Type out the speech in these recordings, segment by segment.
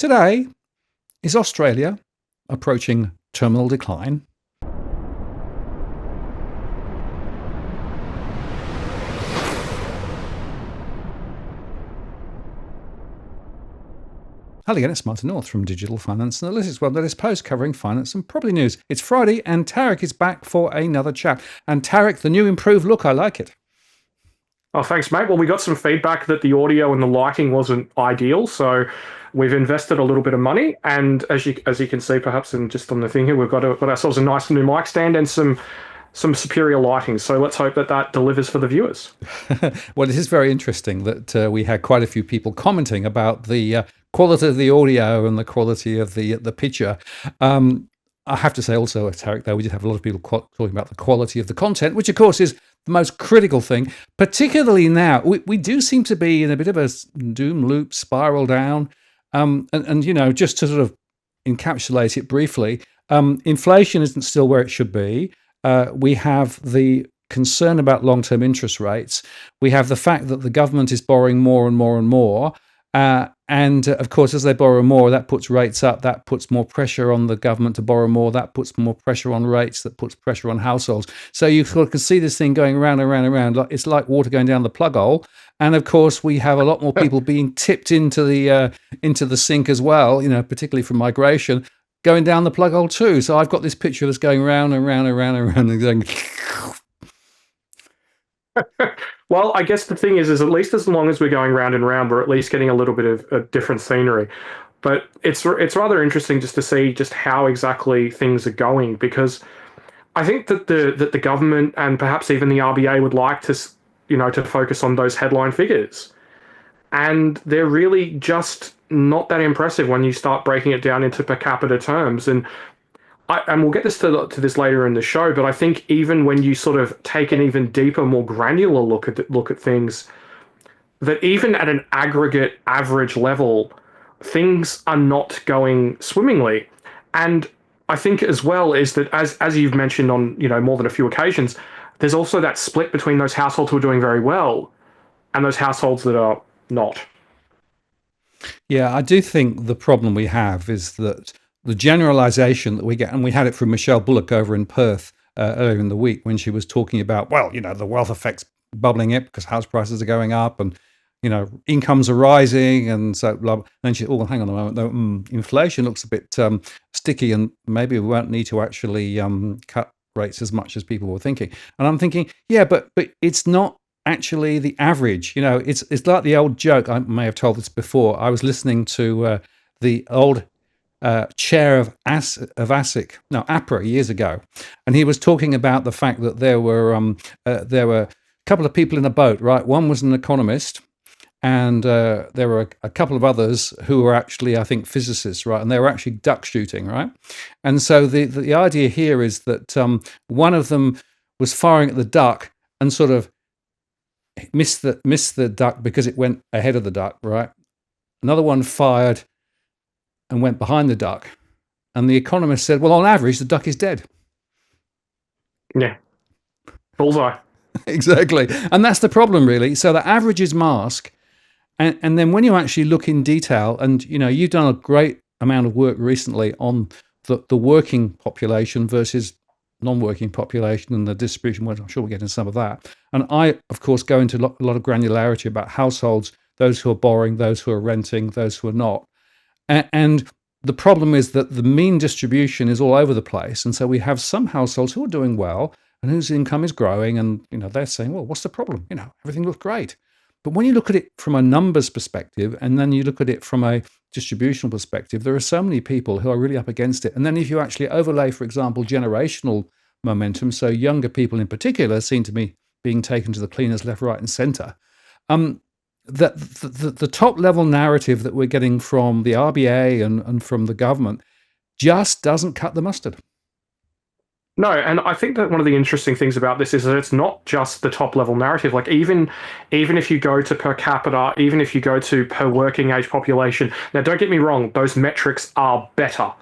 Today, is Australia approaching terminal decline? Hello again, it's Martin North from Digital Finance Analytics, one that is post covering finance and property news. It's Friday and Tarek is back for another chat. And Tarek, the new improved look, I like it. Oh, thanks, mate. Well, we got some feedback that the audio and the lighting wasn't ideal, so we've invested a little bit of money. And as you can see, perhaps, and just on the thing here, we've got ourselves a nice new mic stand and some superior lighting. So let's hope that delivers for the viewers. Well, it is very interesting that we had quite a few people commenting about the quality of the audio and the quality of the picture. I have to say also, Tarek, though, we did have a lot of people talking about the quality of the content, which of course is the most critical thing, particularly now. We do seem to be in a bit of a doom loop, spiral down. And you know, just to sort of encapsulate it briefly, inflation isn't still where it should be. We have the concern about long-term interest rates. We have the fact that the government is borrowing more and more and more. And of course, as they borrow more, that puts rates up, that puts more pressure on the government to borrow more, that puts more pressure on rates, that puts pressure on households. So you sort of can see this thing going round and round and round. It's like water going down the plug hole. And of course, we have a lot more people being tipped into the sink as well, you know, particularly from migration, going down the plug hole too. So I've got this picture that's going round and round and round and round and going... Well, I guess the thing is at least as long as we're going round and round, we're at least getting a little bit of a different scenery. But it's rather interesting just to see just how exactly things are going, because I think that the government and perhaps even the RBA would like to, you know, to focus on those headline figures, and they're really just not that impressive when you start breaking it down into per capita terms. And we'll get this to this later in the show, but I think even when you sort of take an even deeper, more granular look at things, that even at an aggregate average level, things are not going swimmingly. And I think as well is that as you've mentioned on, you know, more than a few occasions, there's also that split between those households who are doing very well and those households that are not. Yeah, I do think the problem we have is that the generalization that we get, and we had it from Michelle Bullock over in Perth earlier in the week when she was talking about, well, you know, the wealth effect's bubbling up because house prices are going up and, you know, incomes are rising. And so, blah, blah. And then she, oh, hang on a moment, though, inflation looks a bit sticky and maybe we won't need to actually cut rates as much as people were thinking. And I'm thinking, yeah, but it's not actually the average. You know, it's like the old joke. I may have told this before. I was listening to the old chair of APRA years ago, and he was talking about the fact that there were a couple of people in a boat, right? One was an economist, and there were a couple of others who were actually, I think, physicists, right? And they were actually duck shooting, right? And so the idea here is that one of them was firing at the duck and sort of missed the duck because it went ahead of the duck, right? Another one fired and went behind the duck. And the economist said, well, on average, the duck is dead. Yeah. Bullseye. Exactly. And that's the problem, really. So the averages mask. And then when you actually look in detail, and, you know, you've done a great amount of work recently on the working population versus non-working population and the distribution, well, I'm sure we'll get into some of that. And I, of course, go into a lot of granularity about households, those who are borrowing, those who are renting, those who are not. And the problem is that the mean distribution is all over the place. And so we have some households who are doing well and whose income is growing. And, you know, they're saying, well, what's the problem? You know, everything looks great. But when you look at it from a numbers perspective, and then you look at it from a distributional perspective, there are so many people who are really up against it. And then if you actually overlay, for example, generational momentum, so younger people in particular seem to be being taken to the cleaners left, right, and center. That the top level narrative that we're getting from the RBA and from the government just doesn't cut the mustard. No, and I think that one of the interesting things about this is that it's not just the top level narrative. Like even if you go to per capita, even if you go to per working age population, now don't get me wrong, those metrics are better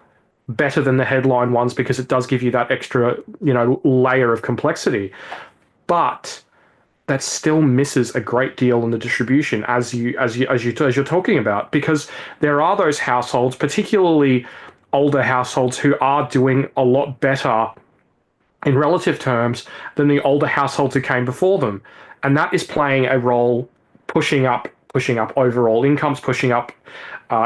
than the headline ones because it does give you that extra, you know, layer of complexity. But that still misses a great deal in the distribution as you're talking about, because there are those households, particularly older households, who are doing a lot better in relative terms than the older households who came before them, and that is playing a role, pushing up overall incomes, pushing up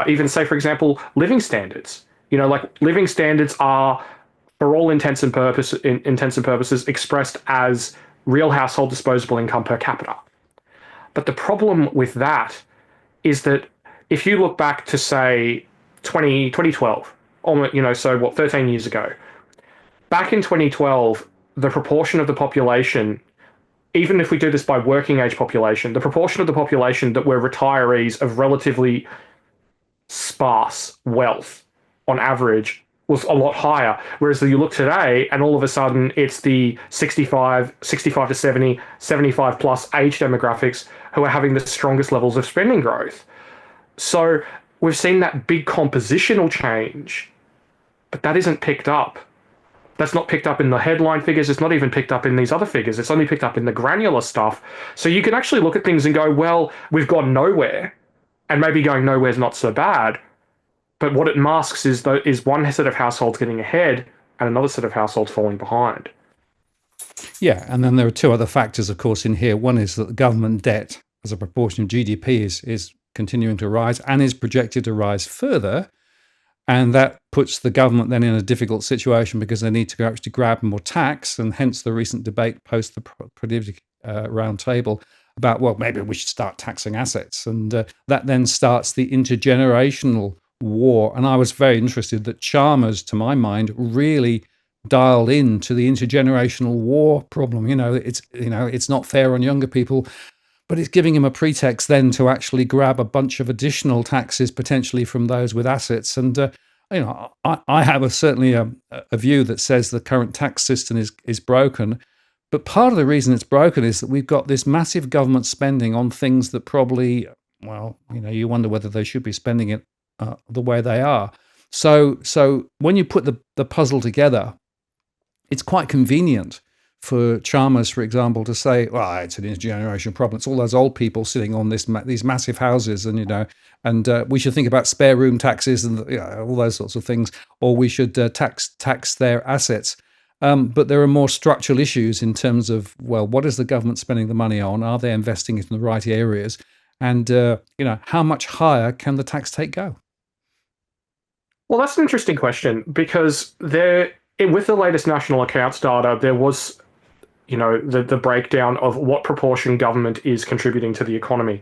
even, say, for example, living standards. Like, living standards are, for all intents and purposes, expressed as real household disposable income per capita. But the problem with that is that if you look back to, say, 2012, so what, 13 years ago, back in 2012, the proportion of the population, even if we do this by working age population, the proportion of the population that were retirees of relatively sparse wealth on average was a lot higher. Whereas you look today and all of a sudden it's the 65 to 70, 75 plus age demographics who are having the strongest levels of spending growth. So we've seen that big compositional change, but that isn't picked up. That's not picked up in the headline figures. It's not even picked up in these other figures. It's only picked up in the granular stuff. So you can actually look at things and go, well, we've gone nowhere, and maybe going nowhere is not so bad. But what it masks is one set of households getting ahead and another set of households falling behind. Yeah, and then there are two other factors, of course, in here. One is that the government debt as a proportion of GDP is continuing to rise and is projected to rise further. And that puts the government then in a difficult situation because they need to actually grab more tax, and hence the recent debate post the productivity roundtable about, well, maybe we should start taxing assets. And that then starts the intergenerational war. And I was very interested that Chalmers, to my mind, really dialed into the intergenerational war problem. It's not fair on younger people, but it's giving him a pretext then to actually grab a bunch of additional taxes potentially from those with assets. And I have certainly a view that says the current tax system is broken. But part of the reason it's broken is that we've got this massive government spending on things that probably, well, you wonder whether they should be spending it the way they are. So when you put the puzzle together, it's quite convenient for Chalmers, for example, to say, well, it's an intergenerational problem. It's all those old people sitting on these massive houses, and we should think about spare room taxes and all those sorts of things, or we should tax their assets. But there are more structural issues in terms of, well, what is the government spending the money on? Are they investing it in the right areas? And how much higher can the tax take go? Well, that's an interesting question, because with the latest national accounts data, there was the breakdown of what proportion government is contributing to the economy.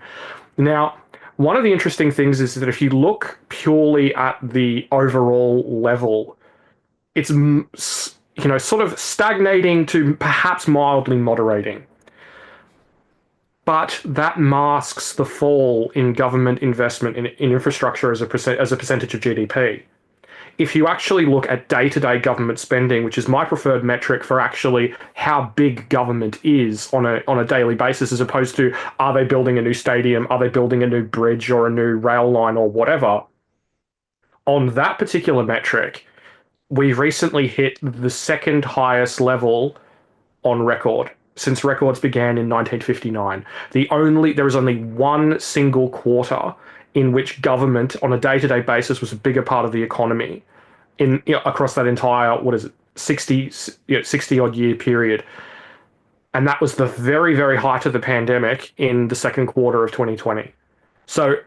Now, one of the interesting things is that if you look purely at the overall level, it's sort of stagnating to perhaps mildly moderating. But that masks the fall in government investment in infrastructure as a percentage of GDP. If you actually look at day-to-day government spending, which is my preferred metric for actually how big government is on a daily basis, as opposed to, are they building a new stadium, are they building a new bridge or a new rail line or whatever, on that particular metric, we've recently hit the second highest level on record since records began in 1959. There was only one single quarter in which government on a day-to-day basis was a bigger part of the economy across that entire, 60 odd year period. And that was the very, very height of the pandemic in the second quarter of 2020. So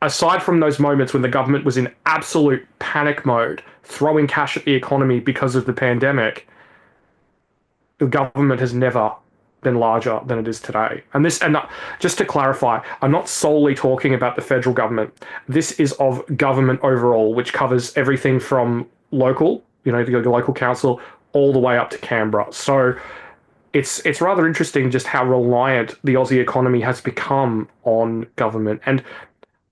aside from those moments when the government was in absolute panic mode, throwing cash at the economy because of the pandemic, the government has never been larger than it is today. And just to clarify, I'm not solely talking about the federal government. This is of government overall, which covers everything from local, the local council, all the way up to Canberra. So it's rather interesting just how reliant the Aussie economy has become on government. And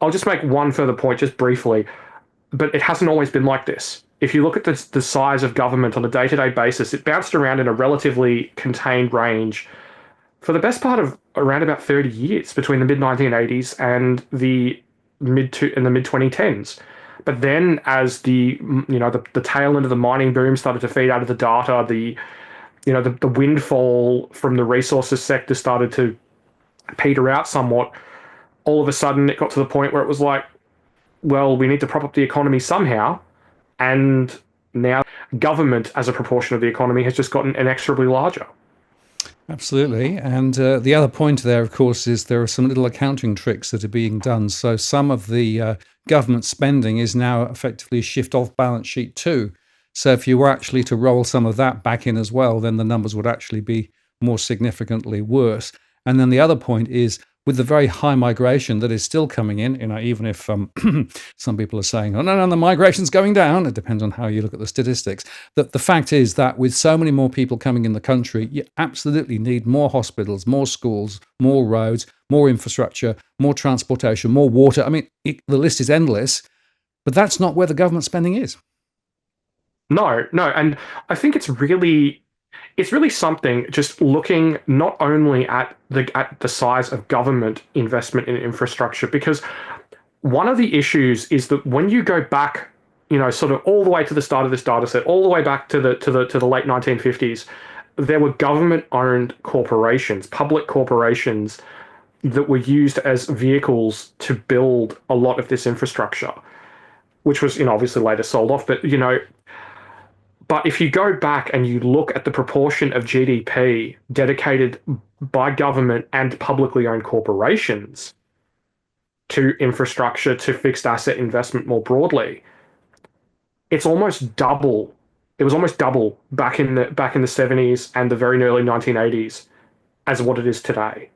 I'll just make one further point, just briefly, but it hasn't always been like this. If you look at the size of government on a day-to-day basis, it bounced around in a relatively contained range for the best part of around about 30 years, between the mid-1980s and the mid-2010s. But then, as the tail end of the mining boom started to feed out of the data, the the windfall from the resources sector started to peter out somewhat, all of a sudden it got to the point where it was like, well, we need to prop up the economy somehow. And now government as a proportion of the economy has just gotten inexorably larger. Absolutely. And the other point there, of course, is there are some little accounting tricks that are being done. So some of the government spending is now effectively shift off balance sheet too. So if you were actually to roll some of that back in as well, then the numbers would actually be more significantly worse. And then the other point is with the very high migration that is still coming in, even if some people are saying, oh, no, the migration's going down. It depends on how you look at the statistics. The fact is that with so many more people coming in the country, you absolutely need more hospitals, more schools, more roads, more infrastructure, more transportation, more water. I mean, the list is endless, but that's not where the government spending is. No, no. And I think it's really something just looking not only at the size of government investment in infrastructure, because one of the issues is that when you go back, sort of all the way to the start of this data set, all the way back to the late 1950s, there were government-owned corporations, public corporations that were used as vehicles to build a lot of this infrastructure, which was, obviously later sold off. But if you go back and you look at the proportion of GDP dedicated by government and publicly owned corporations to infrastructure, to fixed asset investment more broadly, it's almost double. It was almost double back in the 70s and the very early 1980s as what it is today,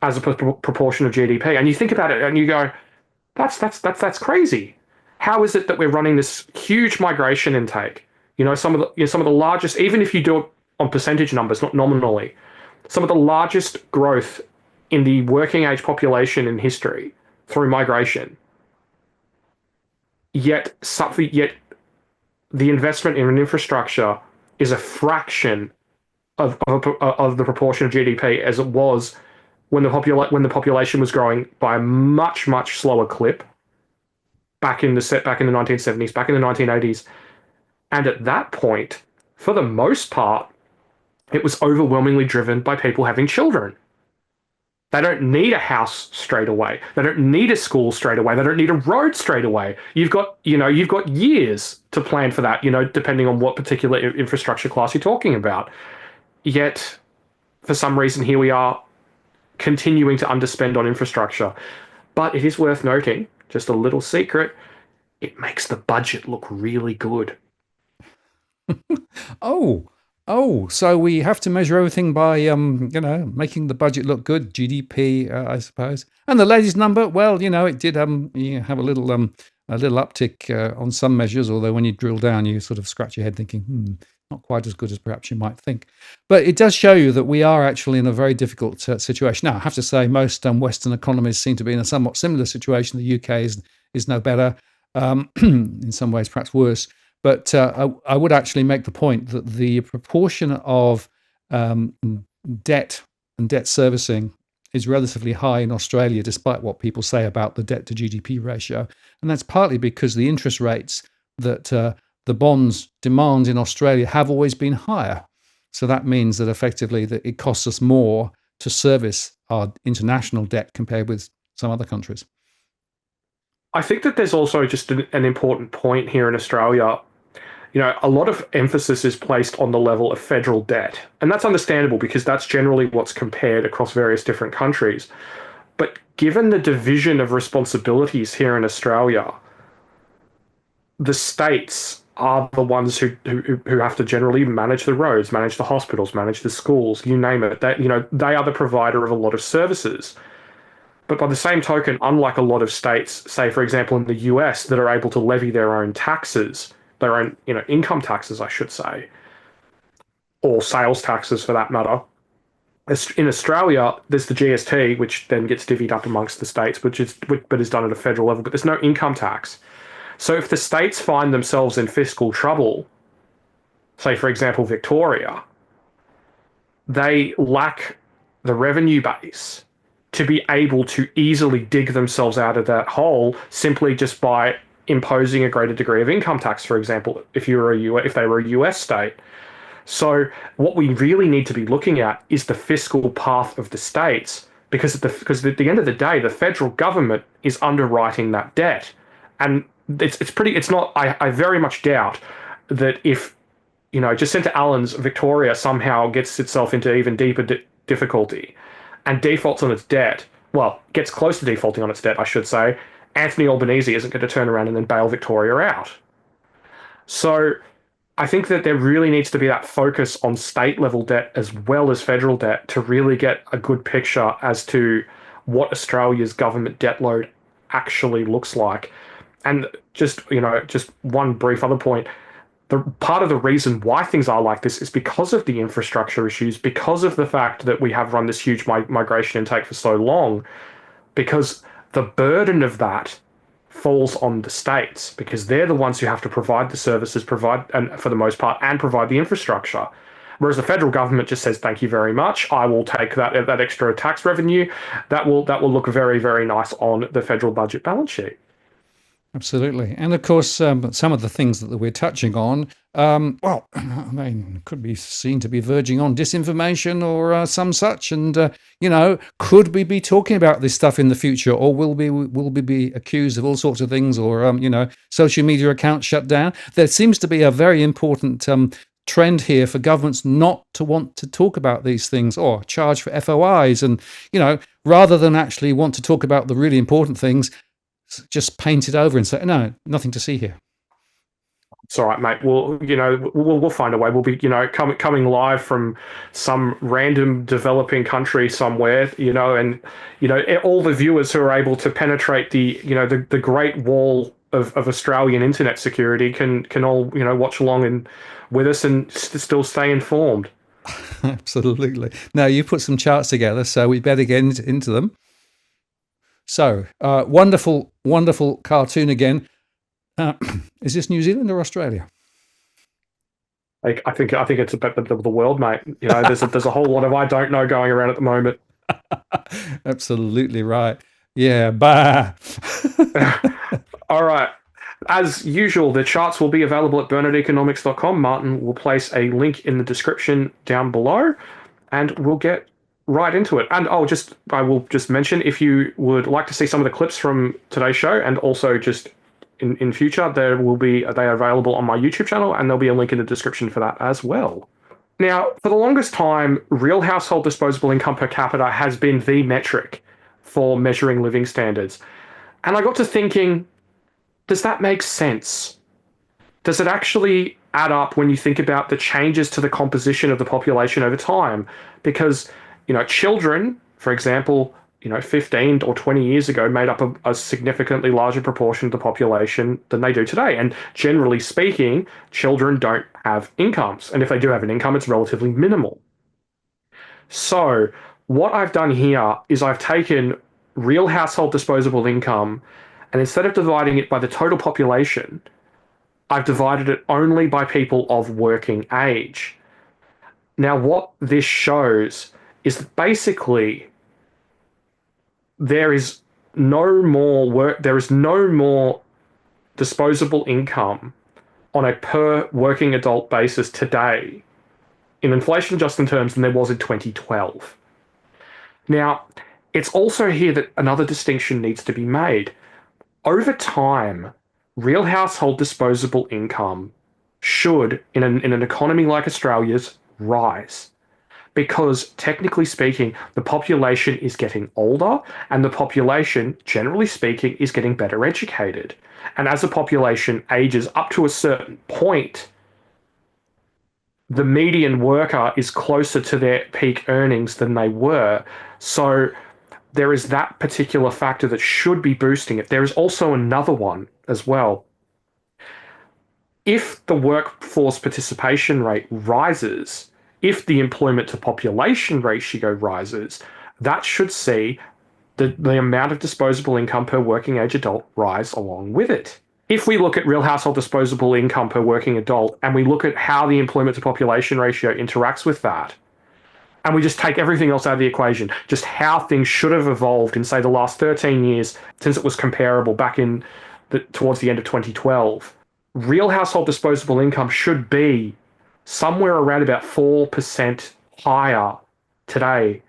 as a proportion of GDP. And you think about it and you go, that's crazy. How is it that we're running this huge migration intake? Some of the largest, even if you do it on percentage numbers, not nominally, some of the largest growth in the working age population in history through migration. Yet the investment in an infrastructure is a fraction of the proportion of GDP as it was when the population was growing by a much slower clip back in the 1970s, back in the 1980s. And at that point, for the most part, it was overwhelmingly driven by people having children. They don't need a house straight away. They don't need a school straight away. They don't need a road straight away. You've got years to plan for that, depending on what particular infrastructure class you're talking about. Yet, for some reason, here we are continuing to underspend on infrastructure. But it is worth noting, just a little secret, it makes the budget look really good. So we have to measure everything by, making the budget look good, GDP, I suppose. And the latest number, well, it did have a little uptick on some measures, although when you drill down, you sort of scratch your head thinking, not quite as good as perhaps you might think. But it does show you that we are actually in a very difficult situation. Now, I have to say, most Western economies seem to be in a somewhat similar situation. The UK is no better, in some ways perhaps worse. But I would actually make the point that the proportion of debt and debt servicing is relatively high in Australia, despite what people say about the debt to GDP ratio. And that's partly because the interest rates that the bonds demand in Australia have always been higher. So that means that effectively that it costs us more to service our international debt compared with some other countries. I think that there's also just an important point here in Australia. A lot of emphasis is placed on the level of federal debt. And that's understandable because that's generally what's compared across various different countries. But given the division of responsibilities here in Australia, the states are the ones who have to generally manage the roads, manage the hospitals, manage the schools, you name it. They are the provider of a lot of services. But by the same token, unlike a lot of states, say, for example, in the US, that are able to levy their own taxes, their own, income taxes, I should say, or sales taxes for that matter. In Australia, there's the GST, which then gets divvied up amongst the states, but is done at a federal level, but there's no income tax. So if the states find themselves in fiscal trouble, say, for example, Victoria, they lack the revenue base to be able to easily dig themselves out of that hole simply just by imposing a greater degree of income tax, for example, if they were a US state. So what we really need to be looking at is the fiscal path of the states, because at the end of the day, the federal government is underwriting that debt, and it's not. I very much doubt that if Jacinta Allen's Victoria somehow gets itself into even deeper difficulty and defaults on its debt, well, gets close to defaulting on its debt, I should say, Anthony Albanese isn't going to turn around and then bail Victoria out. So I think that there really needs to be that focus on state level debt as well as federal debt to really get a good picture as to what Australia's government debt load actually looks like. And just one brief other point. The part of the reason why things are like this is because of the infrastructure issues, because of the fact that we have run this huge migration intake for so long, because the burden of that falls on the states because they're the ones who have to provide the services, provide, and for the most part, and provide the infrastructure. Whereas the federal government just says, "Thank you very much. I will take that extra tax revenue. That will look very, very nice on the federal budget balance sheet." Absolutely. And of course, some of the things that we're touching on, well, I mean, could be seen to be verging on disinformation or some such. And, could we be talking about this stuff in the future, or will we be accused of all sorts of things, or, social media accounts shut down? There seems to be a very important trend here for governments not to want to talk about these things or charge for FOIs. And, rather than actually want to talk about the really important things, just paint it over and say, no, nothing to see here. It's all right, mate. We'll find a way. We'll be, coming live from some random developing country somewhere, and all the viewers who are able to penetrate the Great Wall of Australian internet security can all watch along and with us and still stay informed. Absolutely. Now you put some charts together, so we better get into them. So, wonderful, wonderful cartoon again. Is this New Zealand or Australia? I think it's about the world, mate. There's a whole lot of I don't know going around at the moment. Absolutely right. Yeah, bah. All right. As usual, the charts will be available at bernardeconomics.com. Martin will place a link in the description down below, and we'll get right into it. And I will just mention, if you would like to see some of the clips from today's show, and also just in future, they are available on my YouTube channel, and there'll be a link in the description for that as well. Now, for the longest time, real household disposable income per capita has been the metric for measuring living standards. And I got to thinking, does that make sense? Does it actually add up when you think about the changes to the composition of the population over time? Because children, for example, 15 or 20 years ago made up a significantly larger proportion of the population than they do today. And generally speaking, children don't have incomes. And if they do have an income, it's relatively minimal. So what I've done here is I've taken real household disposable income, and instead of dividing it by the total population, I've divided it only by people of working age. Now, what this shows is that basically there is no more disposable income on a per working adult basis today in inflation-adjusted terms than there was in 2012. Now, it's also here that another distinction needs to be made. Over time, real household disposable income should, in an economy like Australia's, rise. Because technically speaking, the population is getting older, and the population, generally speaking, is getting better educated. And as the population ages up to a certain point, the median worker is closer to their peak earnings than they were. So there is that particular factor that should be boosting it. There is also another one as well. If the workforce participation rate rises, if the employment to population ratio rises, that should see the amount of disposable income per working age adult rise along with it. If we look at real household disposable income per working adult, and we look at how the employment to population ratio interacts with that, and we just take everything else out of the equation, just how things should have evolved in, say, the last 13 years since it was comparable back in towards the end of 2012, real household disposable income should be somewhere around about 4% higher today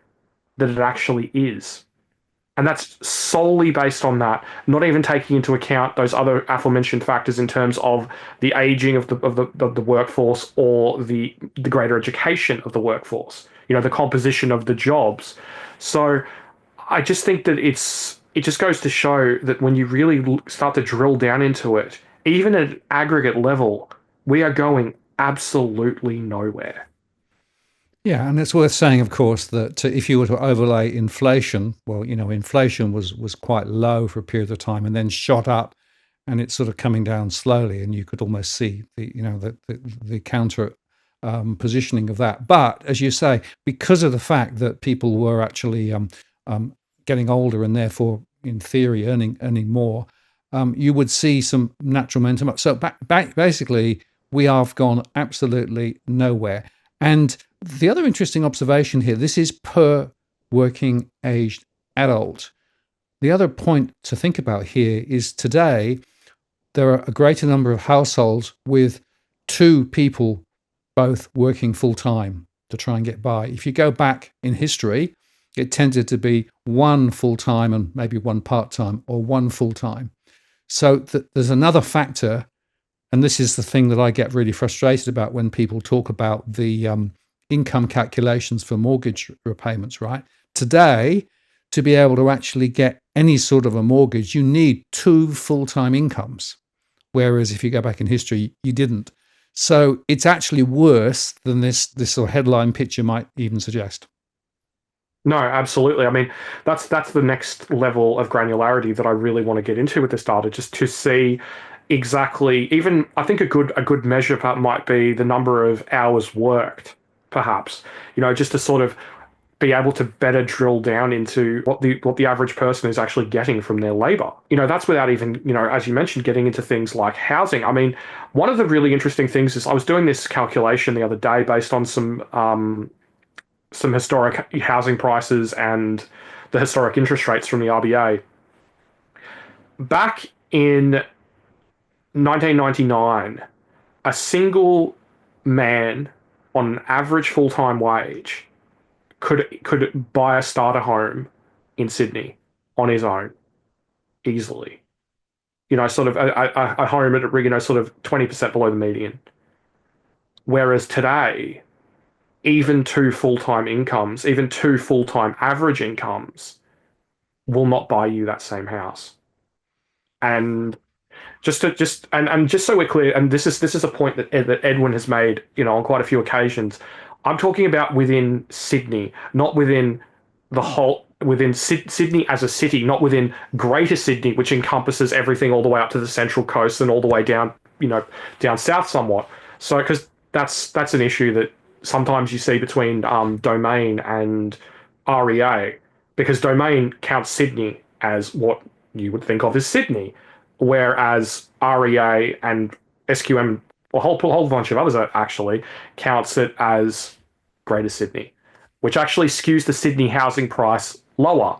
than it actually is. And that's solely based on that, not even taking into account those other aforementioned factors in terms of the aging of the workforce or the greater education of the workforce, the composition of the jobs. So I just think that it just goes to show that when you really start to drill down into it, even at an aggregate level, we are going absolutely nowhere. Yeah, and it's worth saying, of course, that if you were to overlay inflation, well, inflation was quite low for a period of time and then shot up, and it's sort of coming down slowly, and you could almost see the counter positioning of that. But as you say, because of the fact that people were actually getting older and therefore, in theory, earning more, you would see some natural momentum up. So basically, we have gone absolutely nowhere. And the other interesting observation here, this is per working aged adult. The other point to think about here is today there are a greater number of households with two people both working full time to try and get by. If you go back in history, it tended to be one full time and maybe one part time, or one full time. So there's another factor, and this is the thing that I get really frustrated about when people talk about the income calculations for mortgage repayments, right? Today, to be able to actually get any sort of a mortgage, you need two full-time incomes. Whereas if you go back in history, you didn't. So it's actually worse than this sort of headline picture might even suggest. No, absolutely. I mean, that's the next level of granularity that I really want to get into with this data, just to see exactly. Even I think a good measure might be the number of hours worked, perhaps. Just to sort of be able to better drill down into what the average person is actually getting from their labor. That's without even, as you mentioned, getting into things like housing. I mean, one of the really interesting things is I was doing this calculation the other day based on some historic housing prices and the historic interest rates from the RBA. Back in 1999, a single man on an average full-time wage could buy a starter home in Sydney on his own easily. Sort of a home at sort of 20% below the median. Whereas today, even two full-time incomes, even two full-time average incomes, will not buy you that same house. And just so we're clear, and this is a point that Edwin has made, on quite a few occasions. I'm talking about within Sydney, not within Sydney as a city, not within Greater Sydney, which encompasses everything all the way up to the Central Coast and all the way down, down south somewhat. So, because that's an issue that sometimes you see between Domain and REA, because Domain counts Sydney as what you would think of as Sydney, whereas REA and SQM, a whole bunch of others actually, counts it as Greater Sydney, which actually skews the Sydney housing price lower.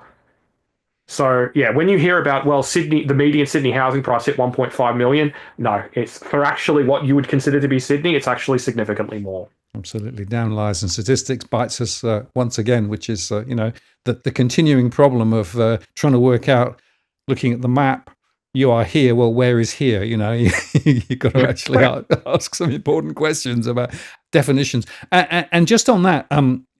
So yeah, when you hear about, well, Sydney, the median Sydney housing price hit 1.5 million, no, it's for actually what you would consider to be Sydney, it's actually significantly more. Absolutely. Down lies and statistics bites us once again, which is, the continuing problem of trying to work out, looking at the map, you are here, well, where is here? You've got to actually ask some important questions about definitions. And just on that,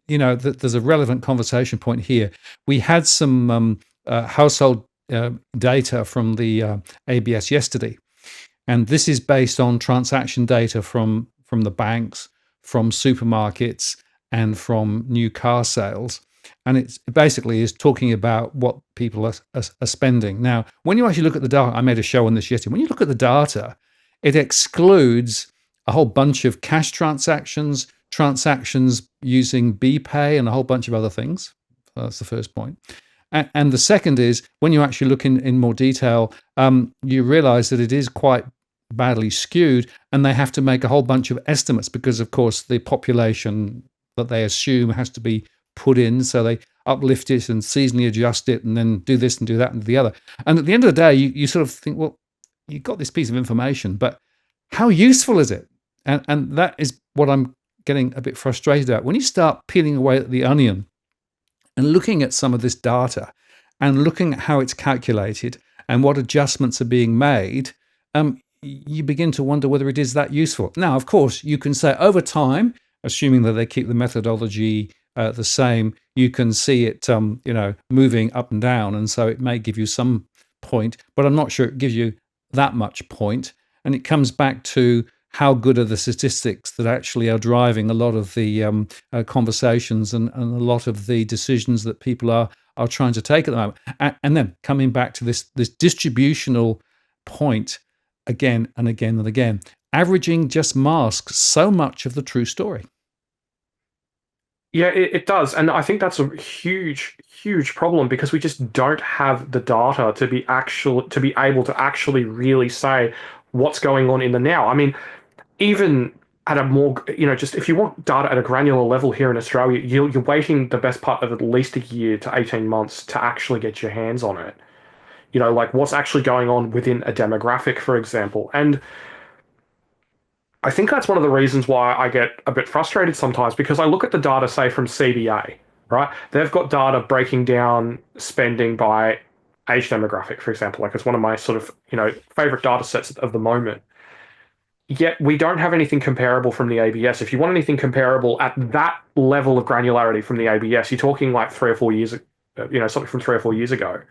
there's a relevant conversation point here. We had some household data from the ABS yesterday, and this is based on transaction data from the banks, from supermarkets, and from new car sales. And it basically is talking about what people are spending. Now, when you actually look at the data, I made a show on this yesterday. When you look at the data, it excludes a whole bunch of cash transactions using BPay, and a whole bunch of other things. That's the first point. And the second is, when you actually look in more detail, you realize that it is quite badly skewed, and they have to make a whole bunch of estimates because, of course, the population that they assume has to be put in, so they uplift it and seasonally adjust it and then do this and do that and the other. And at the end of the day, you sort of think, well, you've got this piece of information, but how useful is it? And that is what I'm getting a bit frustrated at. When you start peeling away at the onion and looking at some of this data and looking at how it's calculated and what adjustments are being made, you begin to wonder whether it is that useful. Now, of course, you can say over time, assuming that they keep the methodology the same, you can see it, moving up and down, and so it may give you some point, but I'm not sure it gives you that much point. And it comes back to how good are the statistics that actually are driving a lot of the conversations and a lot of the decisions that people are trying to take at the moment. And then coming back to this distributional point again and again and again, averaging just masks so much of the true story. Yeah, it does. And I think that's a huge, huge problem because we just don't have the data to be able to actually really say what's going on in the now. I mean, even at a more, just if you want data at a granular level here in Australia, you're waiting the best part of at least a year to 18 months to actually get your hands on it. Like what's actually going on within a demographic, for example. And I think that's one of the reasons why I get a bit frustrated sometimes because I look at the data, say, from CBA, right? They've got data breaking down spending by age demographic, for example. Like it's one of my sort of, favorite data sets of the moment. Yet we don't have anything comparable from the ABS. If you want anything comparable at that level of granularity from the ABS, you're talking like 3 or 4 years, something from 3 or 4 years ago.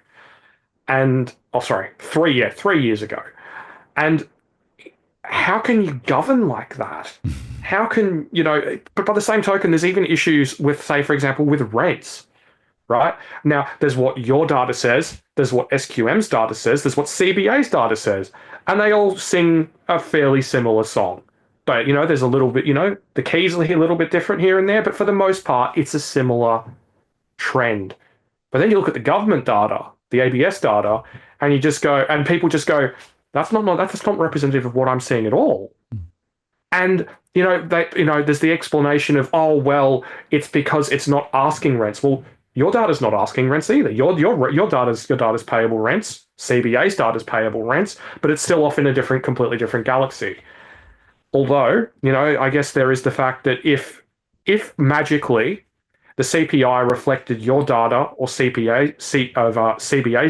And, 3 years ago. And how can you govern like that? How can, but by the same token, there's even issues with, say, for example, with rents, right? Now, there's what your data says, there's what SQM's data says, there's what CBA's data says, and they all sing a fairly similar song. But, there's a little bit, the keys are a little bit different here and there, but for the most part, it's a similar trend. But then you look at the government data, the ABS data, and you just go, and people just go, that's not representative of what I'm seeing at all. And there's the explanation of, oh well, it's because it's not asking rents. Well, your data's not asking rents either. Your data's payable rents. CBA's data's payable rents, but it's still off in a completely different galaxy. Although, I guess there is the fact that if magically the CPI reflected your data or CBA's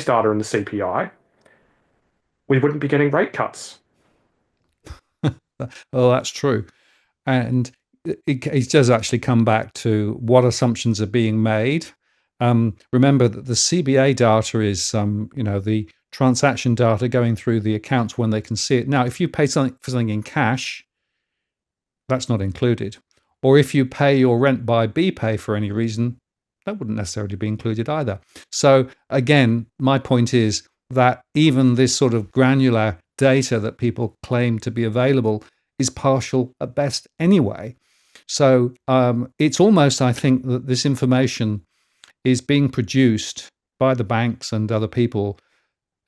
data in the CPI, we wouldn't be getting rate cuts. Well, that's true. And it does actually come back to what assumptions are being made. Remember that the CBA data is, the transaction data going through the accounts when they can see it. Now, if you pay for something in cash, that's not included. Or if you pay your rent by BPay for any reason, that wouldn't necessarily be included either. So again, my point is that even this sort of granular data that people claim to be available is partial at best anyway. So it's almost, I think, that this information is being produced by the banks and other people,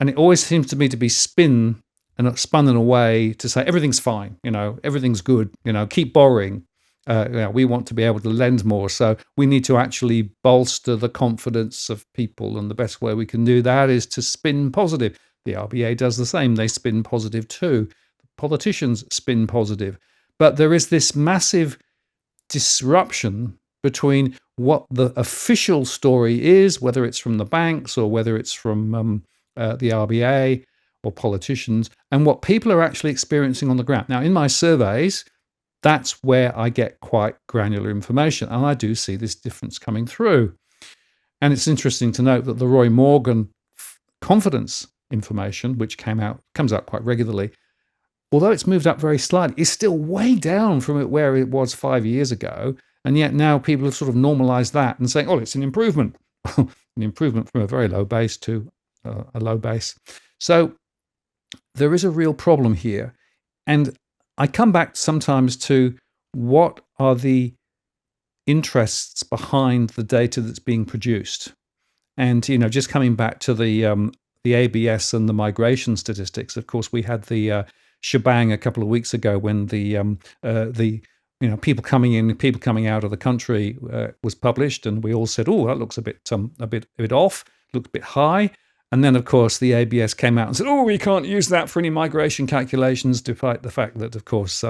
and it always seems to me to be spun in a way to say everything's fine, everything's good, keep borrowing. We want to be able to lend more, so we need to actually bolster the confidence of people, and the best way we can do that is to spin positive. The RBA does the same. They spin positive too. Politicians spin positive. But there is this massive disruption between what the official story is, whether it's from the banks or whether it's from the RBA or politicians, and what people are actually experiencing on the ground. Now, in my surveys, that's where I get quite granular information, and I do see this difference coming through. And it's interesting to note that the Roy Morgan confidence information, which comes out quite regularly, although it's moved up very slightly, is still way down from where it was 5 years ago. And yet now people have sort of normalized that and saying, oh, it's an improvement. An improvement from a very low base to a low base. So there is a real problem here. And I come back sometimes to what are the interests behind the data that's being produced. And, just coming back to the ABS and the migration statistics, of course, we had the shebang a couple of weeks ago when the people coming in, people coming out of the country was published, and we all said, "Oh, that looks a bit off, looked a bit high." And then, of course, the ABS came out and said, "Oh, we can't use that for any migration calculations," despite the fact that, of course,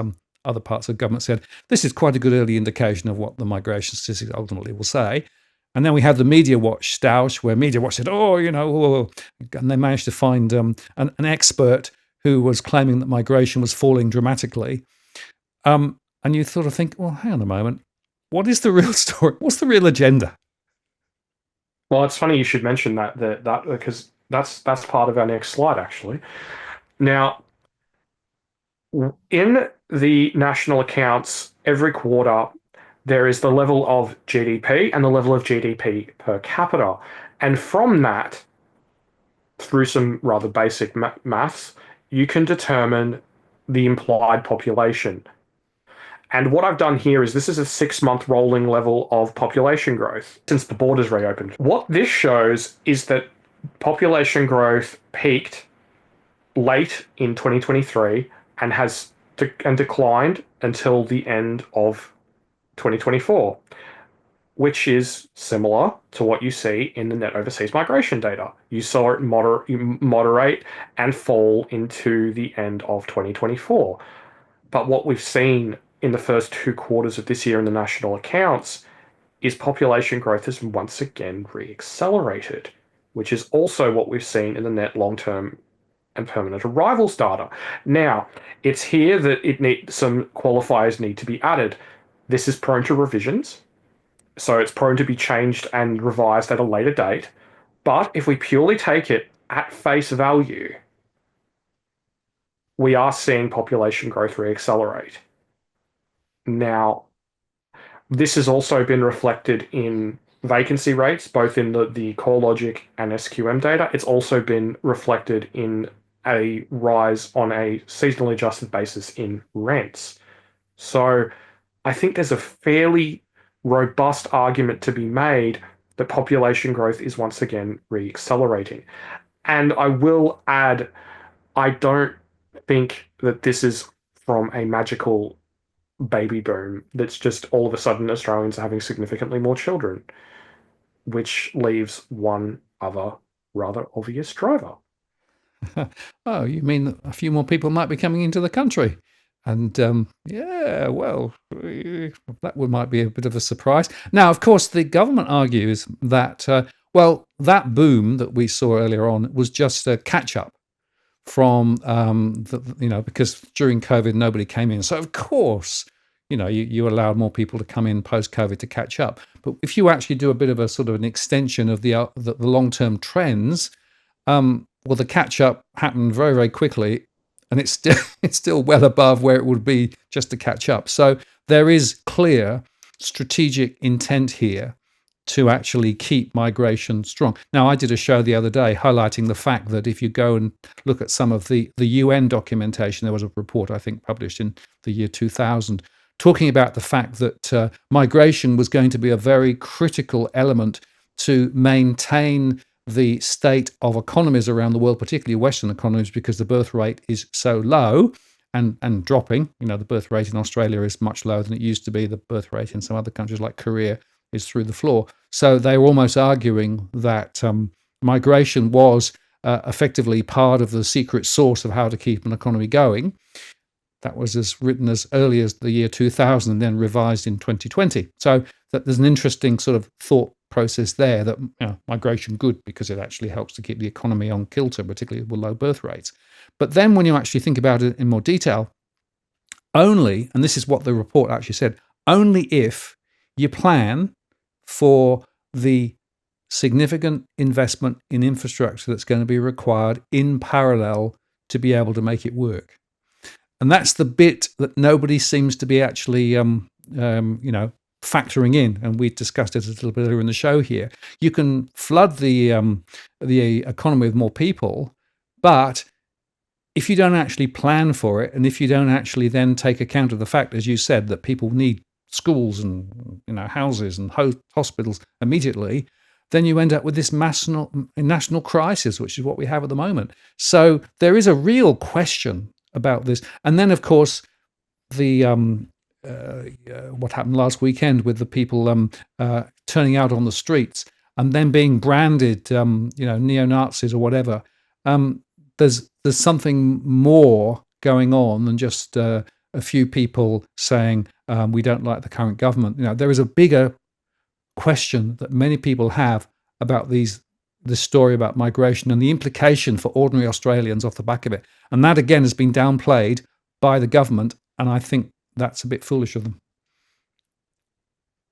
other parts of government said, this is quite a good early indication of what the migration statistics ultimately will say. And then we had the Media Watch stoush, where Media Watch said, and they managed to find an expert who was claiming that migration was falling dramatically. And you sort of think, well, hang on a moment. What is the real story? What's the real agenda? Well, it's funny you should mention that because that's part of our next slide, actually. Now, in the national accounts, every quarter, there is the level of GDP and the level of GDP per capita. And from that, through some rather basic maths, you can determine the implied population. And what I've done here is this is a 6-month rolling level of population growth since the borders reopened. What this shows is that population growth peaked late in 2023 and has declined until the end of 2024, which is similar to what you see in the net overseas migration data. You saw it moderate and fall into the end of 2024. But what we've seen in the first 2 quarters of this year in the national accounts is population growth has once again reaccelerated, which is also what we've seen in the net long-term and permanent arrivals data. Now, it's here that some qualifiers need to be added. This is prone to revisions, so it's prone to be changed and revised at a later date. But if we purely take it at face value, we are seeing population growth reaccelerate. Now, this has also been reflected in vacancy rates, both in the CoreLogic and SQM data. It's also been reflected in a rise on a seasonally adjusted basis in rents. So I think there's a fairly robust argument to be made that population growth is once again reaccelerating. And I will add, I don't think that this is from a magical baby boom that's just all of a sudden Australians are having significantly more children, which leaves one other rather obvious driver. Oh, you mean a few more people might be coming into the country? And that might be a bit of a surprise. Now, of course, the government argues that, that boom that we saw earlier on was just a catch-up from, because during COVID, nobody came in. So, of course, you allowed more people to come in post-COVID to catch up. But if you actually do a bit of a sort of an extension of the long-term trends, the catch-up happened very, very quickly, and it's still well above where it would be just to catch up. So there is clear strategic intent here to actually keep migration strong. Now, I did a show the other day highlighting the fact that if you go and look at some of the UN documentation, there was a report, I think, published in the year 2000, talking about the fact that migration was going to be a very critical element to maintain the state of economies around the world, particularly Western economies, because the birth rate is so low and dropping. The birth rate in Australia is much lower than it used to be. The birth rate in some other countries like Korea is through the floor. So they were almost arguing that migration was effectively part of the secret sauce of how to keep an economy going. That was written as early as the year 2000 and then revised in 2020. So that there's an interesting sort of thought process there that migration good because it actually helps to keep the economy on kilter, particularly with low birth rates. But then when you actually think about it in more detail, only, and this is what the report actually said, only if you plan for the significant investment in infrastructure that's going to be required in parallel to be able to make it work. And that's the bit that nobody seems to be actually, factoring in. And we discussed it a little bit earlier in the show here. You can flood the economy with more people, but if you don't actually plan for it, and if you don't actually then take account of the fact, as you said, that people need schools and houses and hospitals immediately, then you end up with this national crisis, which is what we have at the moment. So there is a real question about this. And then, of course, the what happened last weekend with the people turning out on the streets and then being branded, neo-Nazis or whatever. There's something more going on than just a few people saying we don't like the current government. There is a bigger question that many people have about this story about migration and the implication for ordinary Australians off the back of it. And that again has been downplayed by the government, and I think that's a bit foolish of them.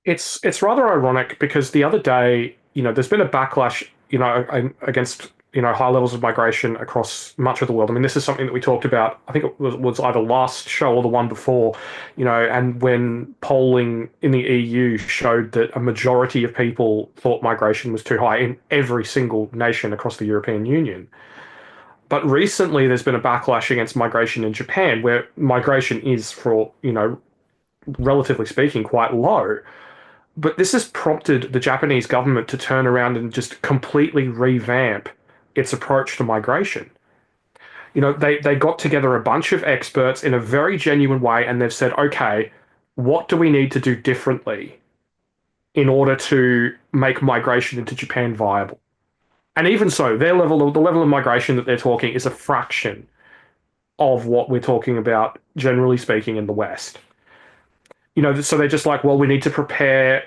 It's rather ironic because the other day, there's been a backlash, against high levels of migration across much of the world. I mean, this is something that we talked about. I think it was either last show or the one before, and when polling in the EU showed that a majority of people thought migration was too high in every single nation across the European Union. But recently, there's been a backlash against migration in Japan, where migration is, for relatively speaking, quite low. But this has prompted the Japanese government to turn around and just completely revamp its approach to migration. They got together a bunch of experts in a very genuine way, and they've said, okay, what do we need to do differently in order to make migration into Japan viable? And even so, the level of migration that they're talking is a fraction of what we're talking about, generally speaking, in the West. So they're just like, well, we need to prepare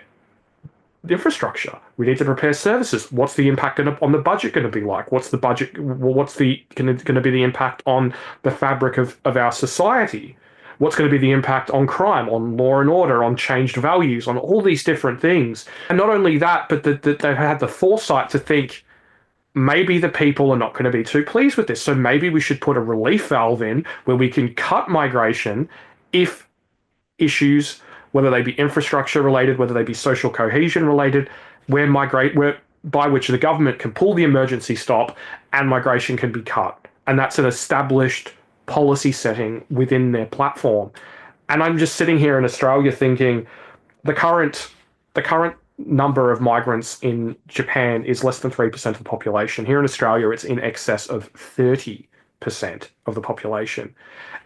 the infrastructure. We need to prepare services. What's the impact on the budget going to be like? What's the budget? What's going to be the impact on the fabric of our society? What's going to be the impact on crime, on law and order, on changed values, on all these different things? And not only that, but that they've had the foresight to think maybe the people are not going to be too pleased with this. So maybe we should put a relief valve in where we can cut migration if issues, whether they be infrastructure related, whether they be social cohesion related, where by which the government can pull the emergency stop and migration can be cut. And that's an established policy setting within their platform. And I'm just sitting here in Australia thinking the current number of migrants in Japan is less than 3% of the population. Here in Australia, it's in excess of 30% of the population.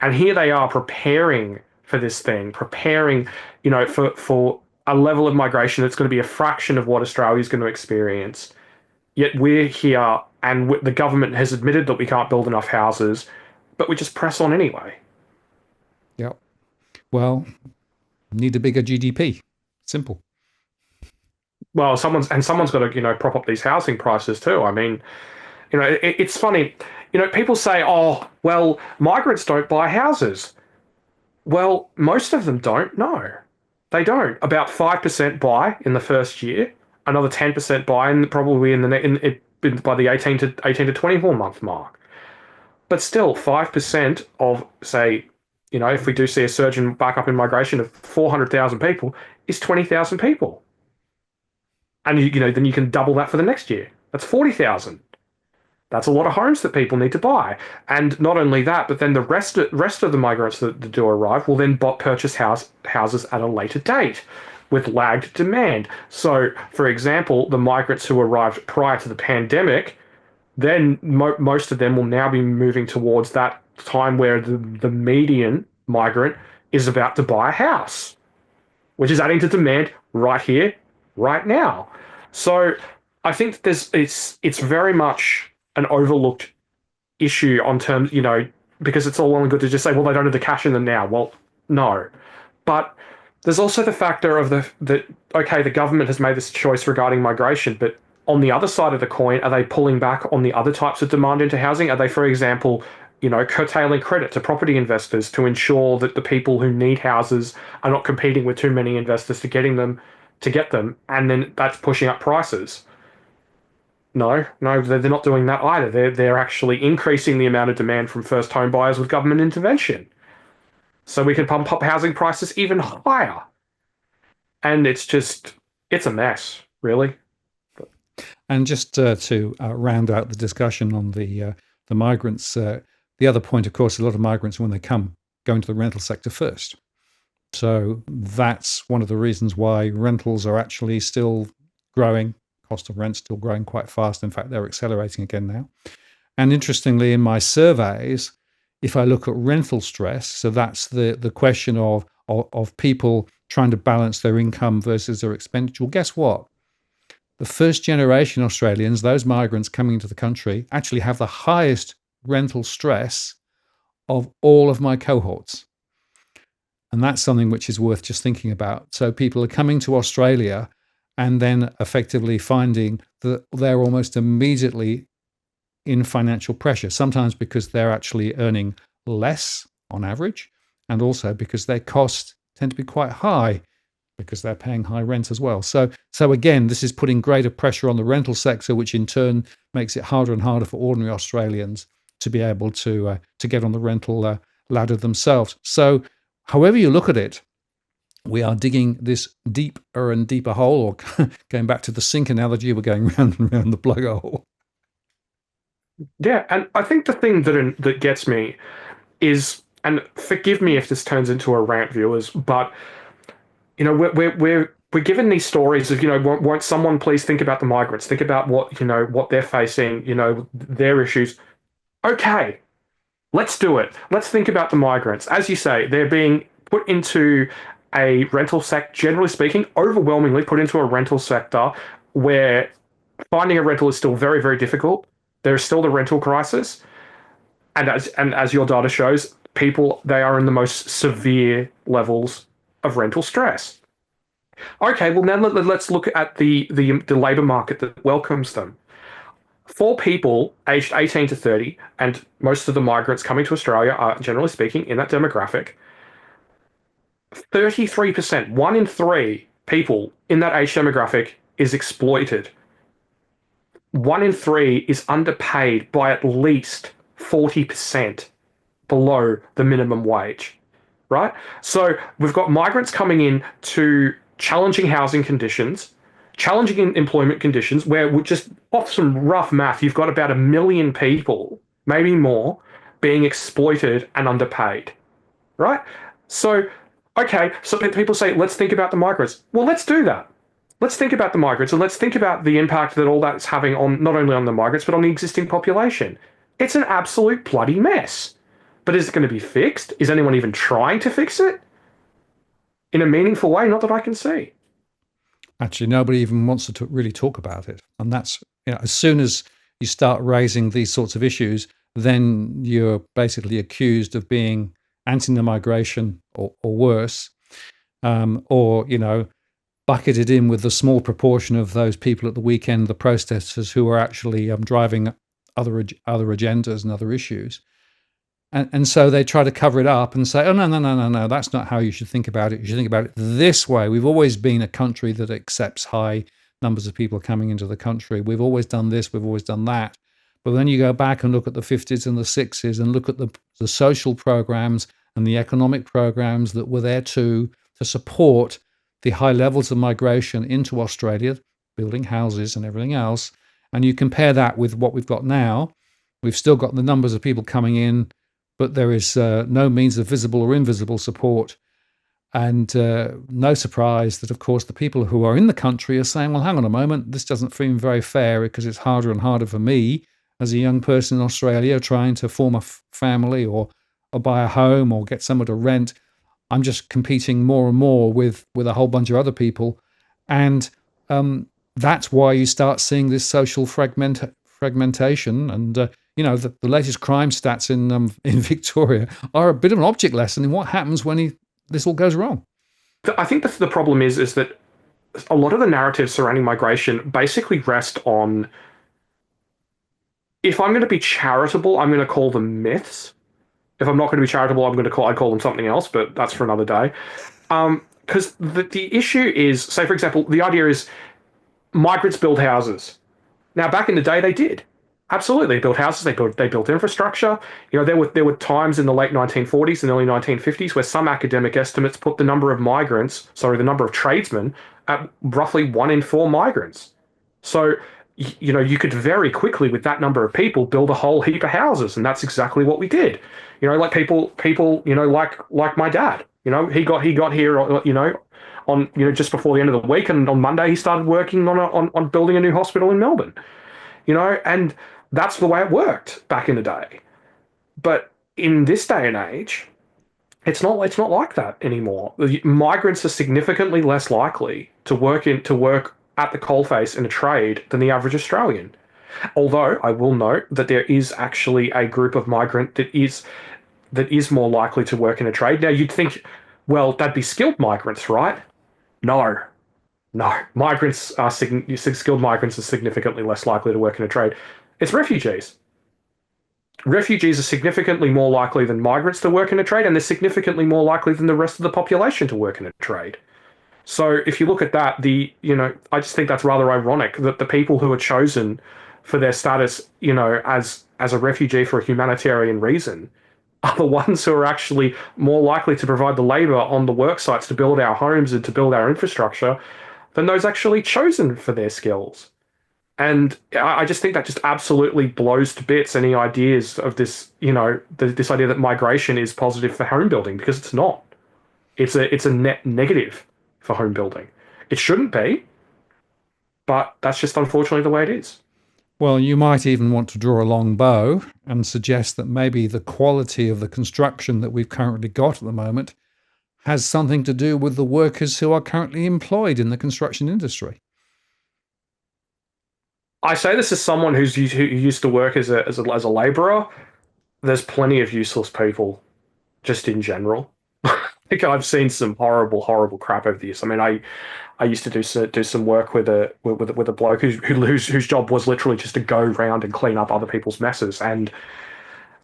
And here they are preparing for this thing, preparing, for a level of migration that's going to be a fraction of what Australia is going to experience. Yet we're here, and the government has admitted that we can't build enough houses, but we just press on anyway. Yep. Well, need a bigger GDP. Simple. Well, someone's got to, prop up these housing prices too. I mean, it's funny. People say, oh, well, migrants don't buy houses. Well, most of them don't. No, they don't. About 5% buy in the first year. Another 10% buy, and probably by the 18 to 24 month mark. But still, 5% of, say, if we do see a surge back up in migration of 400,000 people, is 20,000 people. And then you can double that for the next year. That's 40,000. That's a lot of homes that people need to buy. And not only that, but then the rest of the migrants that do arrive will then purchase houses at a later date with lagged demand. So, for example, the migrants who arrived prior to the pandemic, then most of them will now be moving towards that time where the median migrant is about to buy a house, which is adding to demand right here, right now. So I think it's very much an overlooked issue on terms, because it's all well and good to just say, well, they don't have the cash in them now. Well, no. But there's also the factor of okay, the government has made this choice regarding migration, but on the other side of the coin, are they pulling back on the other types of demand into housing? Are they, for example, curtailing credit to property investors to ensure that the people who need houses are not competing with too many investors to get them, and then that's pushing up prices? No, they're not doing that either. They're actually increasing the amount of demand from first home buyers with government intervention. So we can pump up housing prices even higher. And it's a mess, really. And just to round out the discussion on the migrants, the other point, of course, a lot of migrants, when they come, go into the rental sector first. So that's one of the reasons why rentals are actually still growing. Cost of rent still growing quite fast. In fact, they're accelerating again now. And interestingly, in my surveys, if I look at rental stress, so that's the question of people trying to balance their income versus their expenditure. Well, guess what? The first generation Australians, those migrants coming into the country, actually have the highest rental stress of all of my cohorts. And that's something which is worth just thinking about. So people are coming to Australia and then effectively finding that they're almost immediately in financial pressure, sometimes because they're actually earning less on average, and also because their costs tend to be quite high because they're paying high rent as well. So again, this is putting greater pressure on the rental sector, which in turn makes it harder and harder for ordinary Australians to be able to get on the rental ladder themselves. So, however you look at it, we are digging this deeper and deeper hole, or going back to the sink analogy, we're going round and round the plug hole. Yeah, and I think the thing that gets me is, and forgive me if this turns into a rant, viewers, but we're given these stories of, won't someone please think about the migrants, think about what they're facing, their issues. Okay, let's do it. Let's think about the migrants. As you say, they're being put into a rental sector, generally speaking, overwhelmingly put into a rental sector where finding a rental is still very, very difficult. There is still the rental crisis. And as your data shows, people, they are in the most severe levels of rental stress. Okay, well, now let's look at the labour market that welcomes them. For people aged 18 to 30, and most of the migrants coming to Australia are, generally speaking, in that demographic, 33%, one in three people in that age demographic is exploited. One in three is underpaid by at least 40% below the minimum wage, right? So we've got migrants coming in to challenging housing conditions, challenging employment conditions, where we're just off some rough math, you've got about 1 million people, maybe more, being exploited and underpaid, right? So, okay, so people say, let's think about the migrants. Well, let's do that. Let's think about the migrants, and let's think about the impact that all that's having on not only on the migrants, but on the existing population. It's an absolute bloody mess. But is it going to be fixed? Is anyone even trying to fix it in a meaningful way? Not that I can see. Actually, nobody even wants to really talk about it. And that's, as soon as you start raising these sorts of issues, then you're basically accused of being anti-migration or worse, or, bucketed in with the small proportion of those people at the weekend, the protesters who are actually driving other agendas and other issues. And so they try to cover it up and say, oh, no, that's not how you should think about it. You should think about it this way. We've always been a country that accepts high numbers of people coming into the country. We've always done this, we've always done that. But then you go back and look at the 50s and the 60s and look at the social programs and the economic programs that were there to support the high levels of migration into Australia, building houses and everything else. And you compare that with what we've got now. We've still got the numbers of people coming in, but there is no means of visible or invisible support. And no surprise that, of course, the people who are in the country are saying, well, hang on a moment, this doesn't seem very fair because it's harder and harder for me as a young person in Australia trying to form a family or buy a home or get somewhere to rent. I'm just competing more and more with a whole bunch of other people. And that's why you start seeing this social fragmentation. And, the latest crime stats in Victoria are a bit of an object lesson in what happens when this all goes wrong. I think the problem is that a lot of the narratives surrounding migration basically rest on, if I'm going to be charitable, I'm going to call them myths. If I'm not going to be charitable, I'd call them something else, but that's for another day. Because the issue is, say, for example, the idea is migrants build houses. Now, back in the day, they did. Absolutely, they built houses, they built infrastructure. There were times in the late 1940s and early 1950s where some academic estimates put the number of tradesmen at roughly 1 in 4 migrants. So, you could very quickly, with that number of people, build a whole heap of houses, and that's exactly what we did. Like people, like my dad. He got here, on just before the end of the week, and on Monday he started working on building a new hospital in Melbourne. And that's the way it worked back in the day. But in this day and age, it's not like that anymore. The migrants are significantly less likely to work at the coalface in a trade than the average Australian. Although I will note that there is actually a group of migrant that is more likely to work in a trade. Now, you'd think, Well, that'd be skilled migrants, right? No, no. Skilled migrants are significantly less likely to work in a trade. It's refugees. Refugees are significantly more likely than migrants to work in a trade, and they're significantly more likely than the rest of the population to work in a trade. So if you look at that, I just think that's rather ironic that the people who are chosen for their status, as a refugee for a humanitarian reason, are the ones who are actually more likely to provide the labor on the work sites to build our homes and to build our infrastructure than those actually chosen for their skills. And I just think that just absolutely blows to bits any ideas of this, this idea that migration is positive for home building, because it's not. It's a net negative for home building. It shouldn't be, but that's just unfortunately the way it is. Well, you might even want to draw a long bow and suggest that maybe the quality of the construction that we've currently got at the moment has something to do with the workers who are currently employed in the construction industry. I say this as someone who used to work as a labourer. There's plenty of useless people, just in general. I think I've seen some horrible, horrible crap over the years. I mean, I used to do some work with a bloke whose job was literally just to go around and clean up other people's messes, and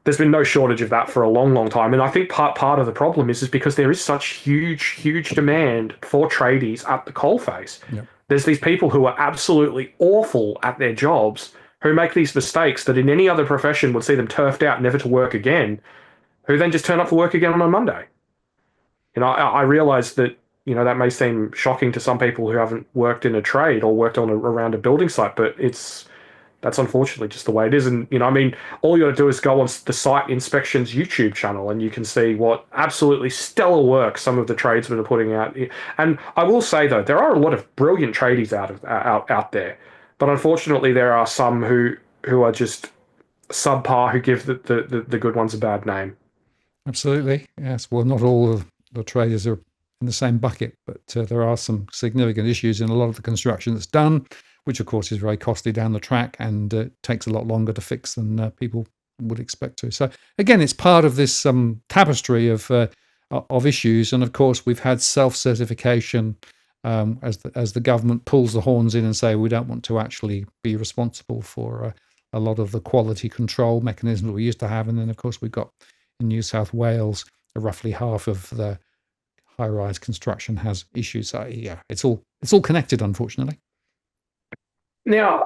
there's been no shortage of that for a long, long time. And I think part of the problem is because there is such huge demand for tradies at the coalface. Yep. There's these people who are absolutely awful at their jobs, who make these mistakes that in any other profession would see them turfed out, never to work again, who then just turn up for work again on a Monday. I realize that, that may seem shocking to some people who haven't worked in a trade or worked around a building site, but that's unfortunately just the way it is. And, all you got to do is go on the Site Inspections YouTube channel and you can see what absolutely stellar work some of the tradesmen are putting out. And I will say, though, there are a lot of brilliant tradies out there, but unfortunately there are some who are just subpar, who give the good ones a bad name. Absolutely, yes. Well, not all of the traders are in the same bucket, but there are some significant issues in a lot of the construction that's done, which of course is very costly down the track and takes a lot longer to fix than people would expect to. So again, it's part of this tapestry of issues, and of course we've had self-certification as the government pulls the horns in and say we don't want to actually be responsible for a lot of the quality control mechanisms we used to have, and then of course we've got in New South Wales roughly half of the high-rise construction has issues. So yeah, it's all connected, unfortunately. Now,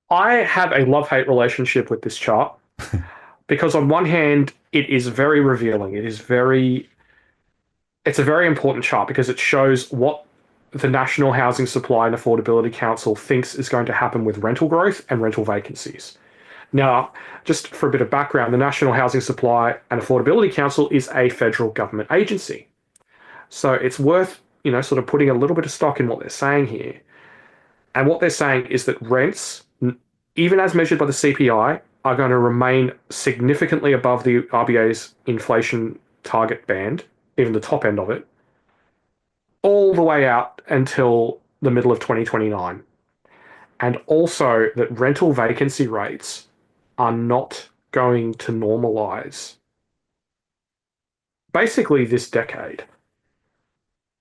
I have a love-hate relationship with this chart because on one hand, it is very revealing. It's a very important chart because it shows what the National Housing Supply and Affordability Council thinks is going to happen with rental growth and rental vacancies. Now, just for a bit of background, the National Housing Supply and Affordability Council is a federal government agency. So it's worth, sort of putting a little bit of stock in what they're saying here. And what they're saying is that rents, even as measured by the CPI, are going to remain significantly above the RBA's inflation target band, even the top end of it, all the way out until the middle of 2029. And also that rental vacancy rates are not going to normalize basically this decade.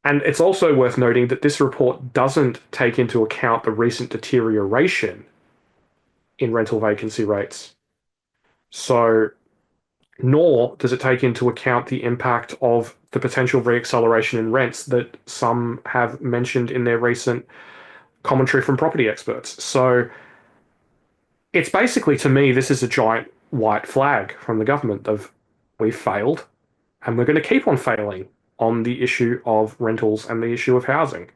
And it's also worth noting that this report doesn't take into account the recent deterioration in rental vacancy rates. So, nor does it take into account the impact of the potential reacceleration in rents that some have mentioned in their recent commentary from property experts. So, it's basically, to me, this is a giant white flag from the government of we've failed and we're going to keep on failing on the issue of rentals and the issue of housing.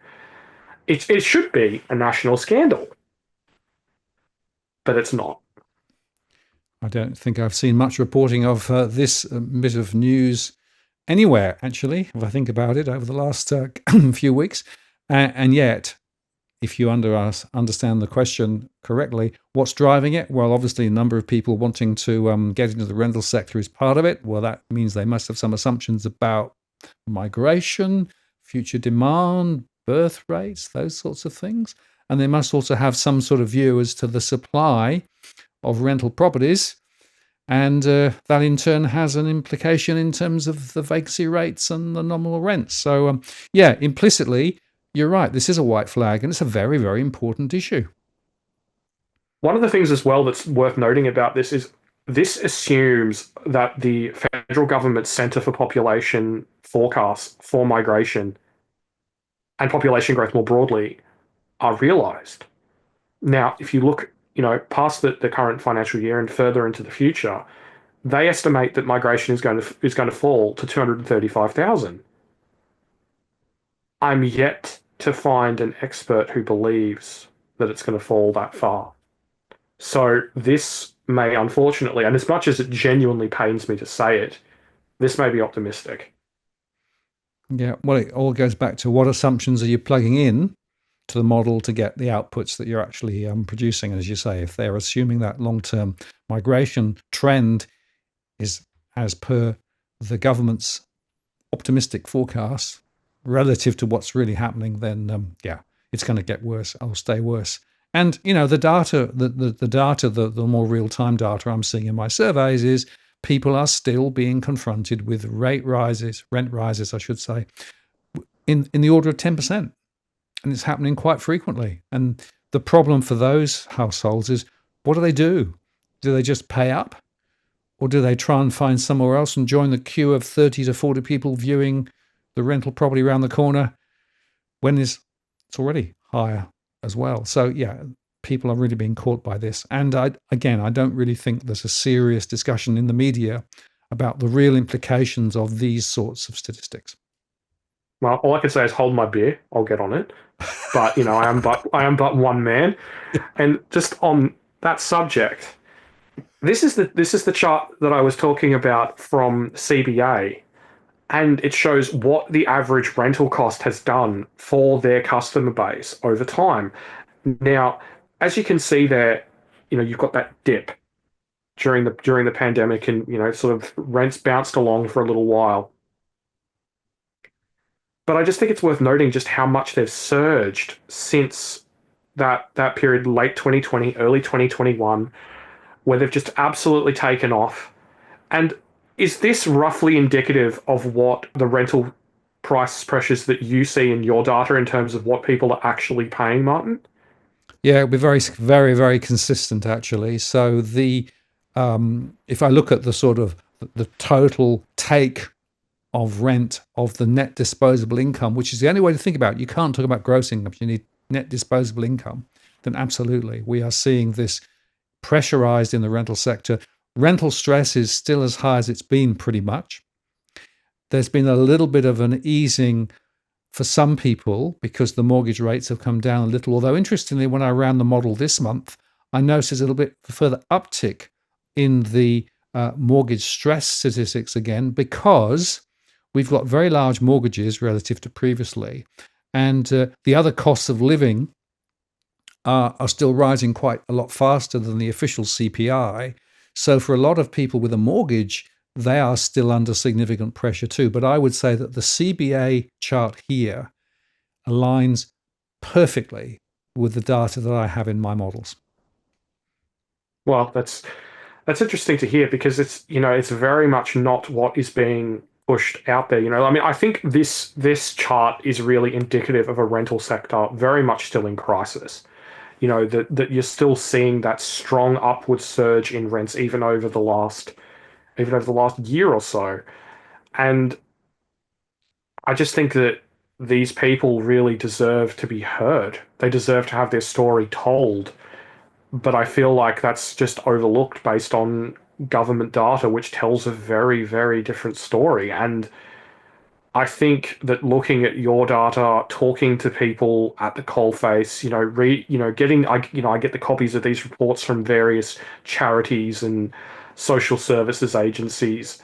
It should be a national scandal, but it's not. I don't think I've seen much reporting of this bit of news anywhere, actually, if I think about it, over the last few weeks. And yet, if you understand the question correctly, what's driving it? Well, obviously, a number of people wanting to get into the rental sector is part of it. Well, that means they must have some assumptions about migration, future demand, birth rates, those sorts of things. And they must also have some sort of view as to the supply of rental properties. And that in turn has an implication in terms of the vacancy rates and the nominal rents. So, yeah, implicitly, you're right. This is a white flag, and it's a very, very important issue. One of the things as well that's worth noting about this is this assumes that the federal government's Centre for Population forecasts for migration and population growth more broadly are realised. Now, if you look, past the current financial year and further into the future, they estimate that migration is going to fall to 235,000. I'm yet to find an expert who believes that it's going to fall that far. So this may, unfortunately, and as much as it genuinely pains me to say it, this may be optimistic. Yeah, well, it all goes back to what assumptions are you plugging in to the model to get the outputs that you're actually producing. As you say, if they're assuming that long-term migration trend is as per the government's optimistic forecast relative to what's really happening, then yeah, it's going to get worse. It'll stay worse. And the data, the more real-time data I'm seeing in my surveys is people are still being confronted with rent rises, I should say, in the order of 10%. And it's happening quite frequently. And the problem for those households is, what do? Do they just pay up? Or do they try and find somewhere else and join the queue of 30 to 40 people viewing the rental property around the corner when it's already higher as well? So, yeah, people are really being caught by this. And I don't really think there's a serious discussion in the media about the real implications of these sorts of statistics. Well, all I can say is hold my beer. I'll get on it. But I am but one man. And just on that subject, this is the chart that I was talking about from CBA, and it shows what the average rental cost has done for their customer base over time. Now, as you can see there, you've got that dip during the pandemic, and sort of rents bounced along for a little while. But I just think it's worth noting just how much they've surged since that period, late 2020, early 2021, where they've just absolutely taken off. And is this roughly indicative of what the rental price pressures that you see in your data in terms of what people are actually paying, Martin? Yeah, it'll be very, very, very consistent, actually. So if I look at the sort of the total take of rent of the net disposable income, which is the only way to think about it. You can't talk about gross income. You need net disposable income. Then absolutely, we are seeing this pressurized in the rental sector. Rental stress is still as high as it's been pretty much. There's been a little bit of an easing for some people because the mortgage rates have come down a little. Although interestingly, when I ran the model this month, I noticed a little bit further uptick in the mortgage stress statistics again, because we've got very large mortgages relative to previously, and the other costs of living are still rising quite a lot faster than the official CPI. So for a lot of people with a mortgage, they are still under significant pressure too. But I would say that the CBA chart here aligns perfectly with the data that I have in my models. Well, that's interesting to hear, because it's very much not what is being pushed out there. I mean, I think this chart is really indicative of a rental sector very much still in crisis. That you're still seeing that strong upward surge in rents even over the last year or so. And I just think that these people really deserve to be heard. They deserve to have their story told. But I feel like that's just overlooked based on government data, which tells a very, very different story. And I think that looking at your data, talking to people at the coalface, I get the copies of these reports from various charities and social services agencies,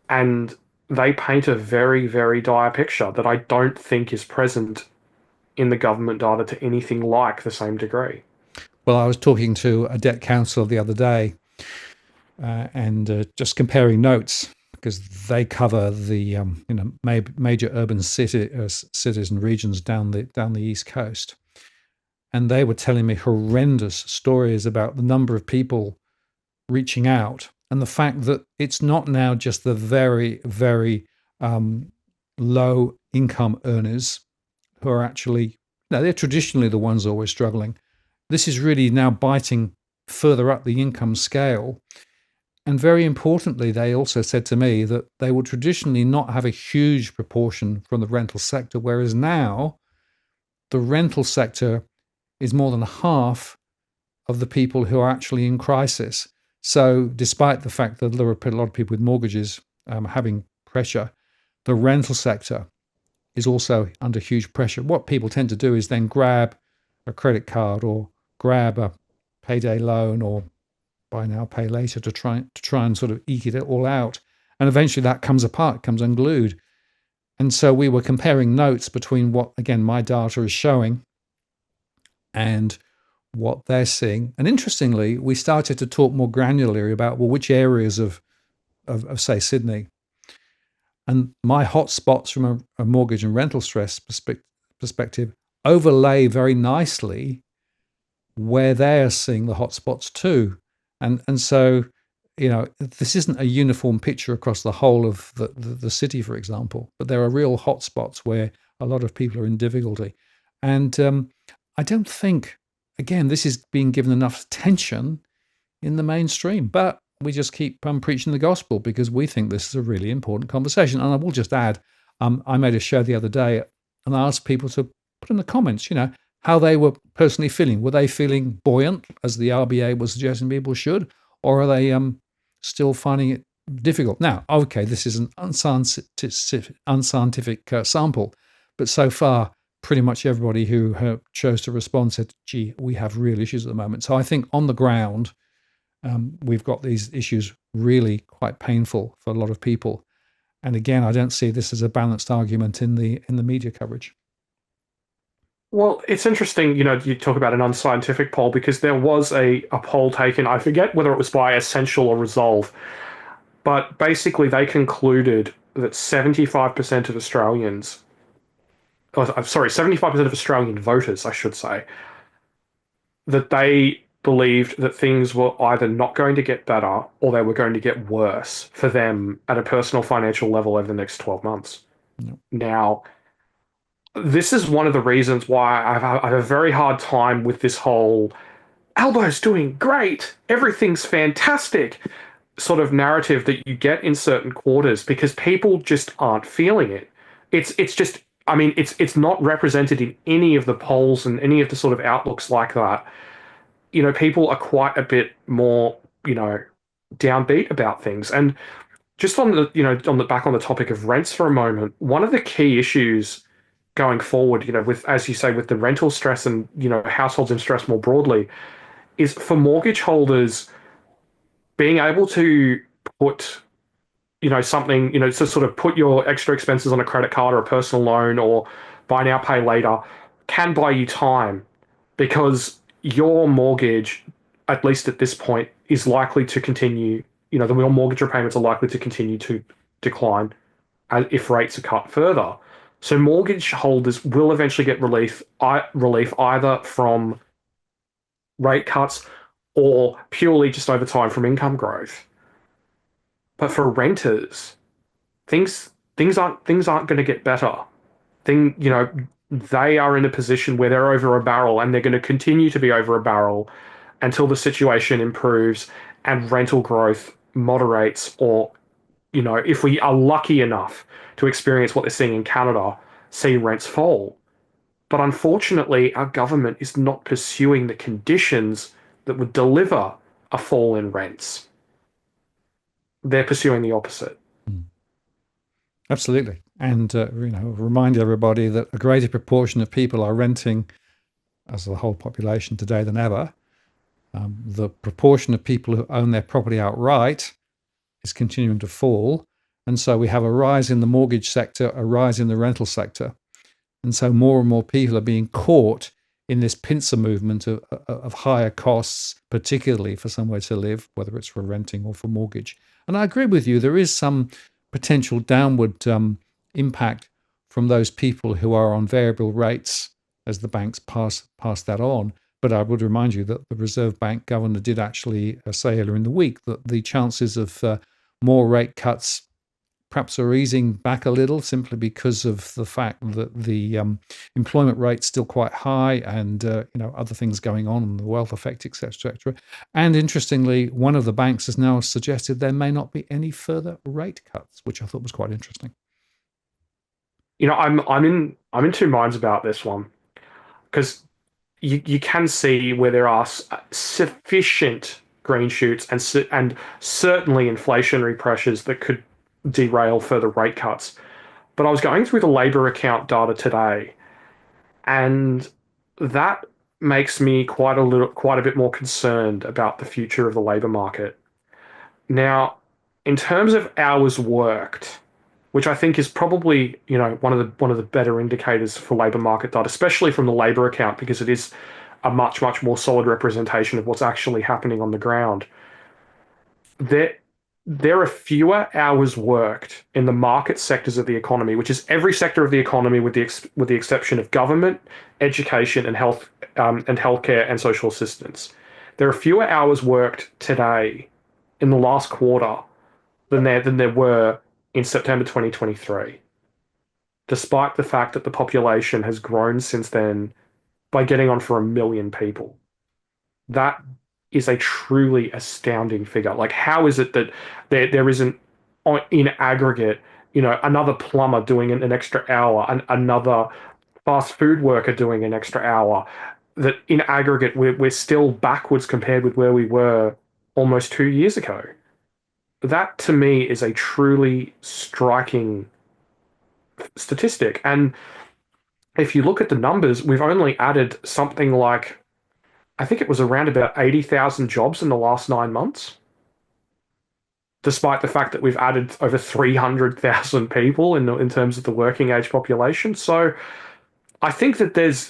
and they paint a very, very dire picture that I don't think is present in the government data to anything like the same degree. Well, I was talking to a debt counsellor the other day and just comparing notes, because they cover the major urban cities and regions down the East Coast, and they were telling me horrendous stories about the number of people reaching out and the fact that it's not now just the very, very low income earners who are actually, no, they're traditionally the ones always struggling. This is really now biting further up the income scale. And very importantly, they also said to me that they would traditionally not have a huge proportion from the rental sector, whereas now the rental sector is more than half of the people who are actually in crisis. So despite the fact that there are a lot of people with mortgages having pressure, the rental sector is also under huge pressure. What people tend to do is then grab a credit card or grab a payday loan or buy now, pay later to try and sort of eke it all out. And eventually that comes apart, comes unglued. And so we were comparing notes between what, again, my data is showing and what they're seeing. And interestingly, we started to talk more granularly about, well, which areas of say, Sydney. And my hotspots from a mortgage and rental stress perspective overlay very nicely where they're seeing the hotspots too. And so, this isn't a uniform picture across the whole of the city, for example, but there are real hotspots where a lot of people are in difficulty. And I don't think, again, this is being given enough attention in the mainstream, but we just keep preaching the gospel because we think this is a really important conversation. And I will just add, I made a show the other day and I asked people to put in the comments, how they were personally feeling. Were they feeling buoyant, as the RBA was suggesting people should, or are they still finding it difficult? Now, okay, this is an unscientific sample, but so far, pretty much everybody who chose to respond said, gee, we have real issues at the moment. So I think on the ground, we've got these issues really quite painful for a lot of people. And again, I don't see this as a balanced argument in the media coverage. Well, it's interesting, you talk about an unscientific poll because there was a poll taken, I forget whether it was by Essential or Resolve, but basically they concluded that 75% of Australians, I'm sorry, 75% of Australian voters, I should say, that they believed that things were either not going to get better or they were going to get worse for them at a personal financial level over the next 12 months. Yep. Now, this is one of the reasons why I have a very hard time with this whole Albo's doing great, everything's fantastic sort of narrative that you get in certain quarters because people just aren't feeling it. It's just, I mean, it's not represented in any of the polls and any of the sort of outlooks like that. People are quite a bit more, downbeat about things. And just on the topic of rents for a moment, one of the key issues going forward, with, as you say, with the rental stress and, households in stress more broadly, is for mortgage holders being able to put, something, to sort of put your extra expenses on a credit card or a personal loan or buy now, pay later, can buy you time because your mortgage, at least at this point, is likely to continue, the real mortgage repayments are likely to continue to decline if rates are cut further. So mortgage holders will eventually get relief either from rate cuts or purely just over time from income growth. But for renters, things aren't going to get better. They are in a position where they're over a barrel and they're going to continue to be over a barrel until the situation improves and rental growth moderates or, if we are lucky enough to experience what they're seeing in Canada, see rents fall. But unfortunately, our government is not pursuing the conditions that would deliver a fall in rents. They're pursuing the opposite. Absolutely. And, remind everybody that a greater proportion of people are renting as the whole population today than ever. The proportion of people who own their property outright is continuing to fall. And so we have a rise in the mortgage sector, a rise in the rental sector. And so more and more people are being caught in this pincer movement of higher costs, particularly for somewhere to live, whether it's for renting or for mortgage. And I agree with you, there is some potential downward impact from those people who are on variable rates as the banks pass that on. But I would remind you that the Reserve Bank governor did actually say earlier in the week that the chances of more rate cuts perhaps are easing back a little, simply because of the fact that the employment rate's still quite high, and other things going on, the wealth effect, etc., etc. And interestingly, one of the banks has now suggested there may not be any further rate cuts, which I thought was quite interesting. I'm in two minds about this one because you can see where there are sufficient green shoots and certainly inflationary pressures that could derail further rate cuts. But I was going through the labor account data today, and that makes me quite a bit more concerned about the future of the labor market. Now, in terms of hours worked, which I think is probably one of the better indicators for labor market data, especially from the labor account, because it is a much more solid representation of what's actually happening on the ground. There there are fewer hours worked in the market sectors of the economy, which is every sector of the economy with the exception of government, education, and healthcare and social assistance. There are fewer hours worked today in the last quarter than there were in September 2023, despite the fact that the population has grown since then by getting on for 1 million people. That is a truly astounding figure. Like, how is it that there isn't, in aggregate, another plumber doing an extra hour, and another fast food worker doing an extra hour? That in aggregate, we're still backwards compared with where we were almost 2 years ago. That to me is a truly striking statistic. And if you look at the numbers, we've only added something like, I think it was around about 80,000 jobs in the last 9 months, despite the fact that we've added over 300,000 people in terms of the working age population. So I think that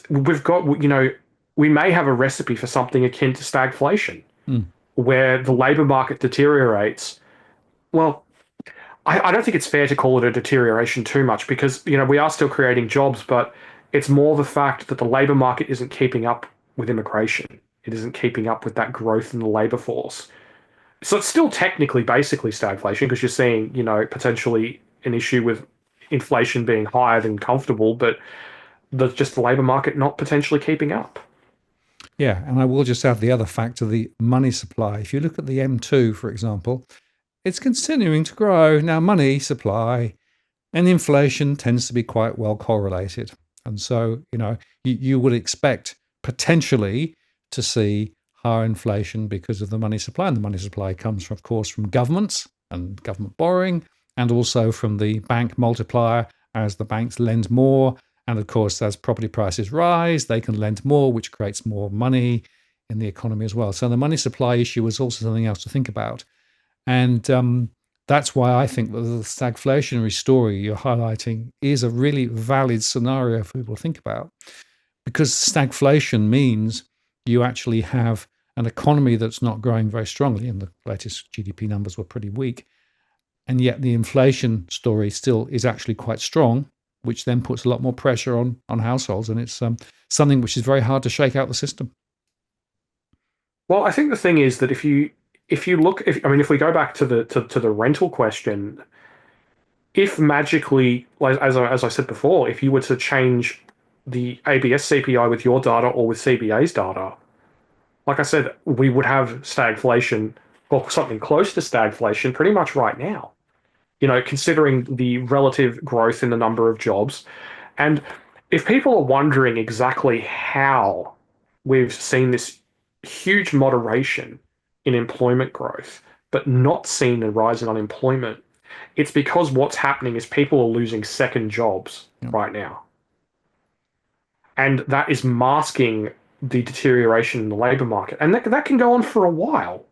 we may have a recipe for something akin to stagflation, Mm. where the labor market deteriorates. Well, I don't think it's fair to call it a deterioration too much, because we are still creating jobs, but it's more the fact that the labor market isn't keeping up with immigration. It isn't keeping up with that growth in the labor force. So it's still technically basically stagflation, because you're seeing, potentially an issue with inflation being higher than comfortable, but just the labor market not potentially keeping up. Yeah, and I will just add the other factor, the money supply. If you look at the M2, for example, it's continuing to grow. Now, money supply and inflation tends to be quite well correlated. And so, you would expect potentially to see higher inflation because of the money supply. And the money supply comes, of course, from governments and government borrowing, and also from the bank multiplier as the banks lend more. And of course, as property prices rise, they can lend more, which creates more money in the economy as well. So the money supply issue is also something else to think about. And that's why I think that the stagflationary story you're highlighting is a really valid scenario for people to think about, because stagflation means you actually have an economy that's not growing very strongly, and the latest GDP numbers were pretty weak, and yet the inflation story still is actually quite strong, which then puts a lot more pressure on households, and it's something which is very hard to shake out the system. Well, I think the thing is that if we go back to the rental question, if magically, like, as I said before, if you were to change the ABS CPI with your data or with CBA's data, like I said, we would have stagflation, or something close to stagflation, pretty much right now. Considering the relative growth in the number of jobs. And if people are wondering exactly how we've seen this huge moderation in employment growth, but not seen a rise in unemployment, it's because what's happening is people are losing second jobs Yeah. right now. And that is masking the deterioration in the labor market. And that can go on for a while.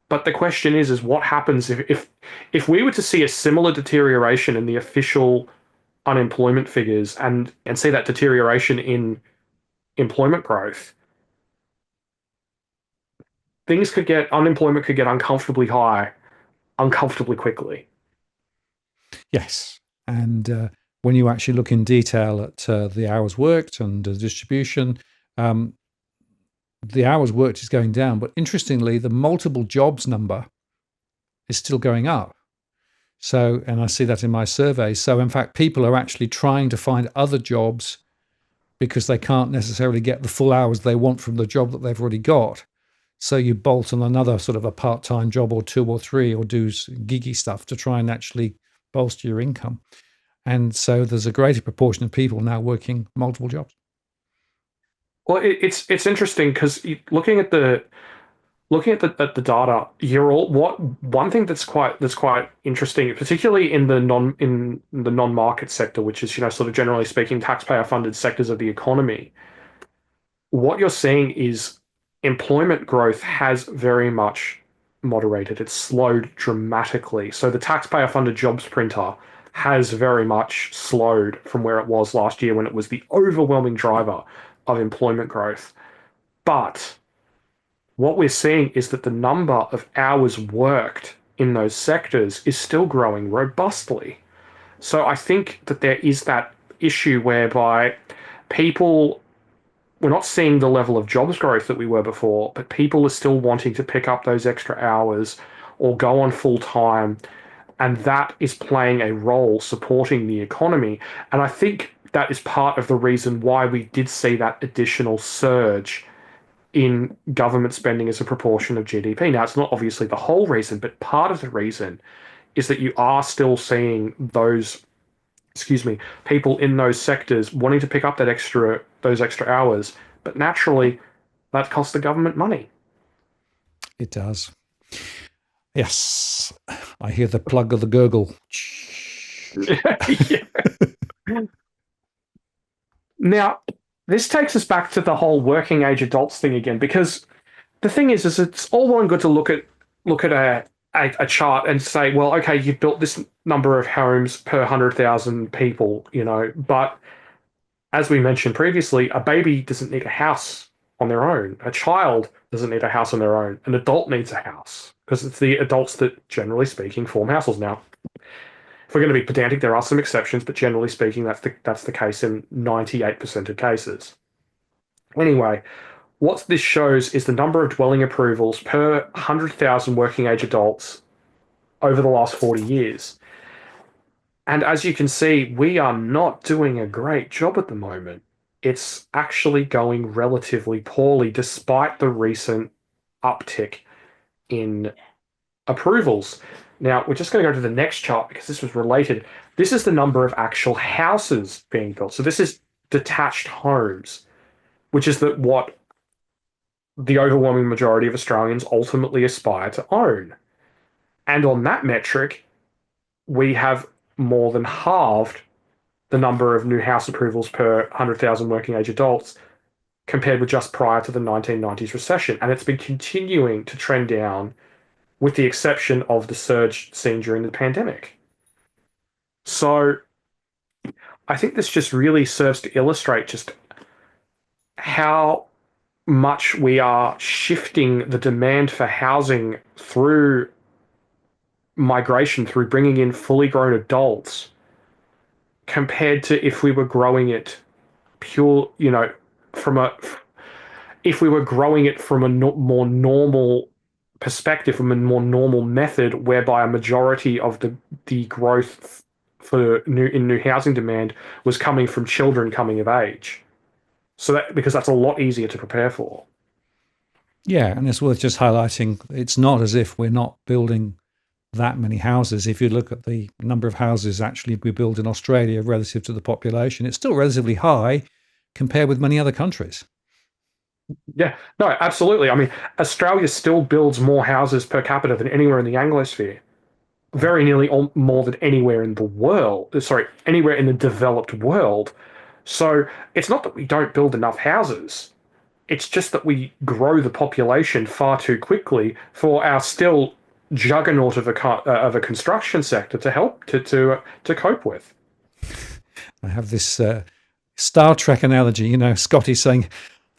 But the question is what happens if we were to see a similar deterioration in the official unemployment figures, and see that deterioration in employment growth? Unemployment could get uncomfortably high, uncomfortably quickly. Yes. And when you actually look in detail at the hours worked and the distribution, um, the hours worked is going down. But interestingly, the multiple jobs number is still going up. So, and I see that in my survey. So, in fact, people are actually trying to find other jobs because they can't necessarily get the full hours they want from the job that they've already got. So you bolt on another sort of a part-time job or two or three, or do giggy stuff to try and actually bolster your income. And so there's a greater proportion of people now working multiple jobs. Well, it's interesting because looking at the data, one thing that's quite interesting, particularly in the non-market sector, which is sort of generally speaking taxpayer-funded sectors of the economy. What you're seeing is employment growth has very much moderated. It's slowed dramatically. So the taxpayer-funded jobs printer has very much slowed from where it was last year when it was the overwhelming driver of employment growth. But what we're seeing is that the number of hours worked in those sectors is still growing robustly. So I think that there is that issue whereby we're not seeing the level of jobs growth that we were before, but people are still wanting to pick up those extra hours or go on full time. And that is playing a role supporting the economy. And I think that is part of the reason why we did see that additional surge in government spending as a proportion of GDP. Now, it's not obviously the whole reason, but part of the reason is that you are still seeing those, people in those sectors wanting to pick up those extra hours. But naturally, that costs the government money. It does. Yes. I hear the plug of the gurgle. Now, this takes us back to the whole working age adults thing again, because the thing is it's all well and good to look at a chart and say, well, okay, you've built this number of homes per 100,000 people, but as we mentioned previously, a baby doesn't need a house on their own. A child doesn't need a house on their own. An adult needs a house because it's the adults that, generally speaking, form households. Now, if we're going to be pedantic, there are some exceptions, but generally speaking, that's the case in 98% of cases. Anyway, what this shows is the number of dwelling approvals per 100,000 working age adults over the last 40 years. And as you can see, we are not doing a great job at the moment. It's actually going relatively poorly despite the recent uptick in approvals. Now, we're just going to go to the next chart because this was related. This is the number of actual houses being built. So this is detached homes, which is what the overwhelming majority of Australians ultimately aspire to own. And on that metric, we have more than halved the number of new house approvals per 100,000 working age adults compared with just prior to the 1990s recession. And it's been continuing to trend down with the exception of the surge seen during the pandemic. So I think this just really serves to illustrate just how much we are shifting the demand for housing through migration, through bringing in fully grown adults, compared to if we were growing it pure, if we were growing it from a more normal perspective, from a more normal method, whereby a majority of the growth for new housing demand was coming from children coming of age. So because that's a lot easier to prepare for. Yeah, and it's worth just highlighting, it's not as if we're not building that many houses. If you look at the number of houses actually we build in Australia relative to the population, it's still relatively high compared with many other countries. Yeah, no, absolutely. I mean, Australia still builds more houses per capita than anywhere in the Anglosphere. Very nearly more than anywhere in the world. Sorry, anywhere in the developed world. So it's not that we don't build enough houses. It's just that we grow the population far too quickly for our still juggernaut of a construction sector to help to cope with. I have this Star Trek analogy, Scotty saying,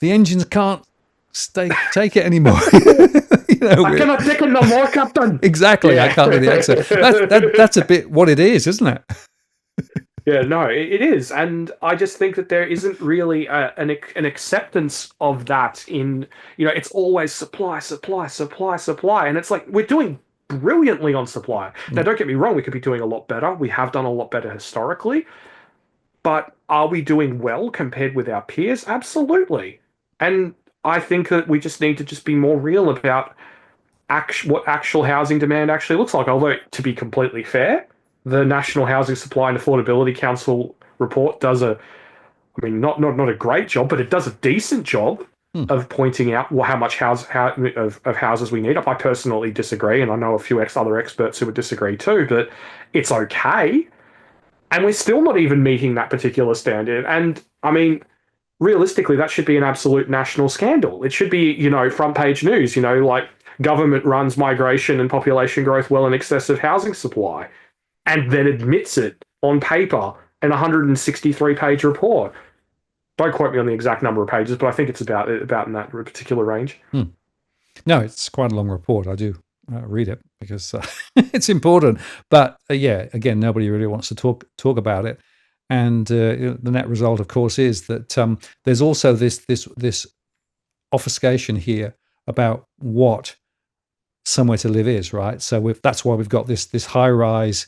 the engines can't take it anymore. I cannot take it no more, Captain. Exactly, yeah. I can't do the accent. That's a bit what it is, isn't it? Yeah, no, it is, and I just think that there isn't really an acceptance of that in, it's always supply, supply, supply, supply, and it's like we're doing brilliantly on supply. Now, Yeah. don't get me wrong, we could be doing a lot better. We have done a lot better historically, but are we doing well compared with our peers? Absolutely. And I think that we just need to just be more real about what actual housing demand actually looks like. Although, to be completely fair, the National Housing Supply and Affordability Council report does I mean, not a great job, but it does a decent job Hmm. of pointing out how much of houses we need. I personally disagree, and I know a few other experts who would disagree too, but it's okay. And we're still not even meeting that particular standard. And I mean, realistically, that should be an absolute national scandal. It should be, front page news, like government runs migration and population growth well in excess of housing supply, and then admits it on paper in a 163-page report. Don't quote me on the exact number of pages, but I think it's about in that particular range. Hmm. No, it's quite a long report. I do read it because it's important. But yeah, again, nobody really wants to talk about it. And the net result, of course, is that there's also this obfuscation here about what somewhere to live is, right? So that's why we've got this high rise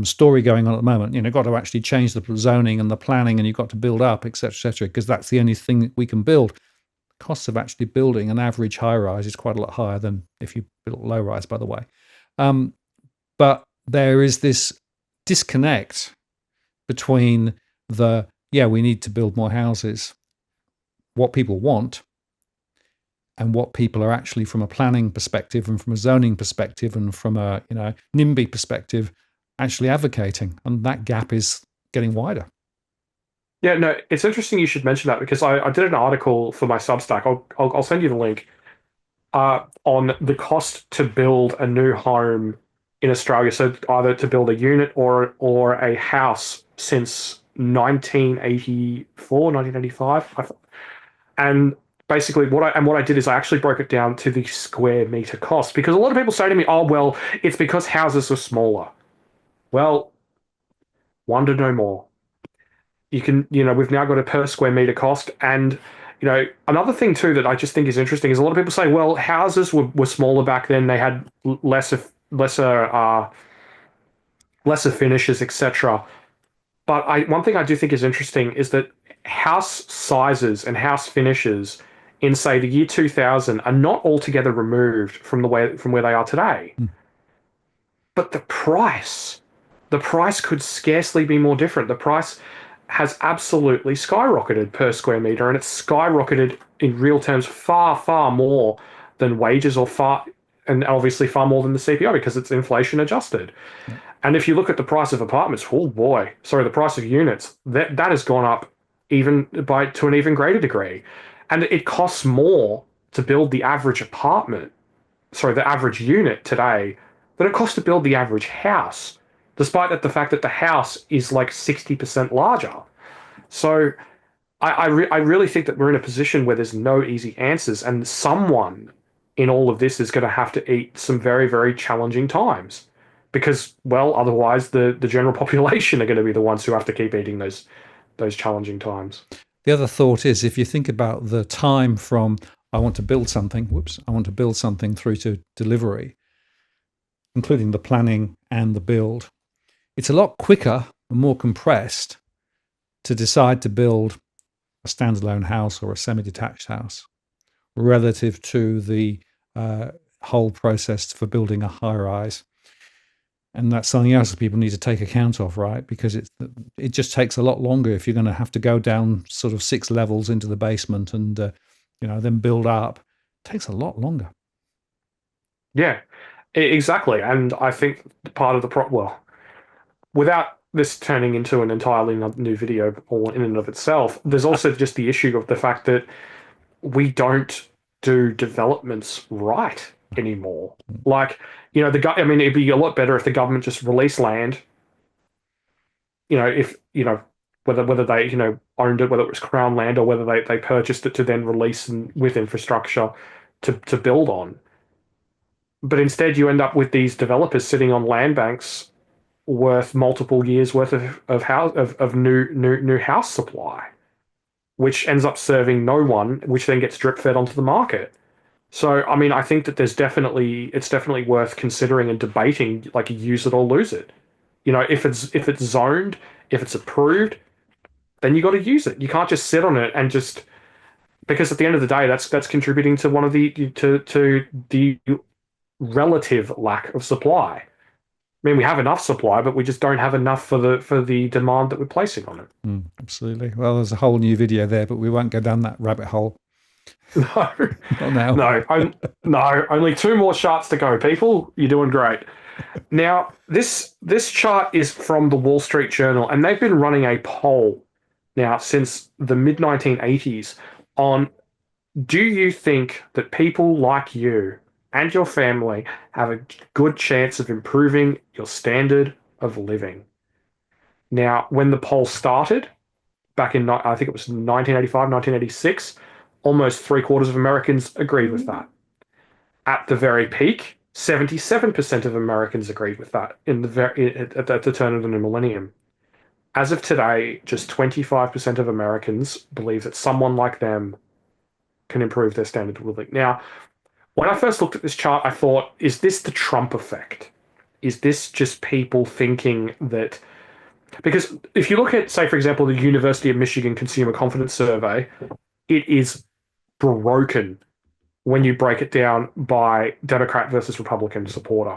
story going on at the moment. You've got to actually change the zoning and the planning, and you've got to build up, etc., because that's the only thing that we can build. Costs of actually building an average high rise is quite a lot higher than if you built low rise, by the way. Um, but there is this disconnect between we need to build more houses, what people want, and what people are actually, from a planning perspective and from a zoning perspective and from a NIMBY perspective, actually advocating, and that gap is getting wider. Yeah, no, it's interesting you should mention that because I did an article for my Substack. I'll send you the link on the cost to build a new home in Australia. So either to build a unit or a house since 1984, 1985. And basically what I did is I actually broke it down to the square meter cost because a lot of people say to me, "Oh, well, it's because houses are smaller." Well, wonder no more. We've now got a per square meter cost. And, another thing too that I just think is interesting is a lot of people say, well, houses were smaller back then. They had lesser finishes, etc. But one thing I do think is interesting is that house sizes and house finishes in, say, the year 2000 are not altogether removed from where they are today. Hmm. But the price could scarcely be more different. The price has absolutely skyrocketed per square meter, and it's skyrocketed in real terms far, far more than wages and obviously far more than the CPI because it's inflation adjusted. Yeah. And if you look at the price of apartments, oh boy, sorry, the price of units, that has gone up to an even greater degree. And it costs more to build the average the average unit today than it costs to build the average house, despite the fact that the house is like 60% larger. So I really think that we're in a position where there's no easy answers, and someone in all of this is going to have to eat some very, very challenging times because, well, otherwise the general population are going to be the ones who have to keep eating those challenging times. The other thought is, if you think about the time from I want to build something, through to delivery, including the planning and the build, it's a lot quicker and more compressed to decide to build a standalone house or a semi-detached house relative to the whole process for building a high rise. And that's something else that people need to take account of, right? Because it just takes a lot longer if you're going to have to go down sort of 6 levels into the basement and then build up. It takes a lot longer. Yeah, exactly. And I think part of the well, without this turning into an entirely new video all in and of itself, there's also just the issue of the fact that we don't do developments right anymore. Like, I mean, it'd be a lot better if the government just released land. If whether they owned it, whether it was crown land or whether they purchased it to then release with infrastructure to build on. But instead, you end up with these developers sitting on land banks worth multiple years worth of new house supply, which ends up serving no one, which then gets drip fed onto the market. So, I mean, I think that it's definitely worth considering and debating, like use it or lose it. If it's zoned, if it's approved, then you got to use it. You can't just sit on it and just because at the end of the day, that's contributing to one of the the relative lack of supply. I mean, we have enough supply, but we just don't have enough for the demand that we're placing on it. Absolutely. Well, there's a whole new video there, but we won't go down that rabbit hole. No, Not now. no, only two more charts to go, people. You're doing great. Now, this chart is from the Wall Street Journal, and they've been running a poll now since the mid 1980s on do you think that people like you and your family have a good chance of improving your standard of living? Now, when the poll started back in, I think it was 1985, 1986, almost three quarters of Americans agreed with that. At the very peak, 77% of Americans agreed with that at the turn of the new millennium. As of today, just 25% of Americans believe that someone like them can improve their standard of living. Now, when I first looked at this chart, I thought, is this the Trump effect? Is this just people thinking that? Because if you look at, say, for example, the University of Michigan Consumer Confidence Survey, it is broken when you break it down by Democrat versus Republican supporter.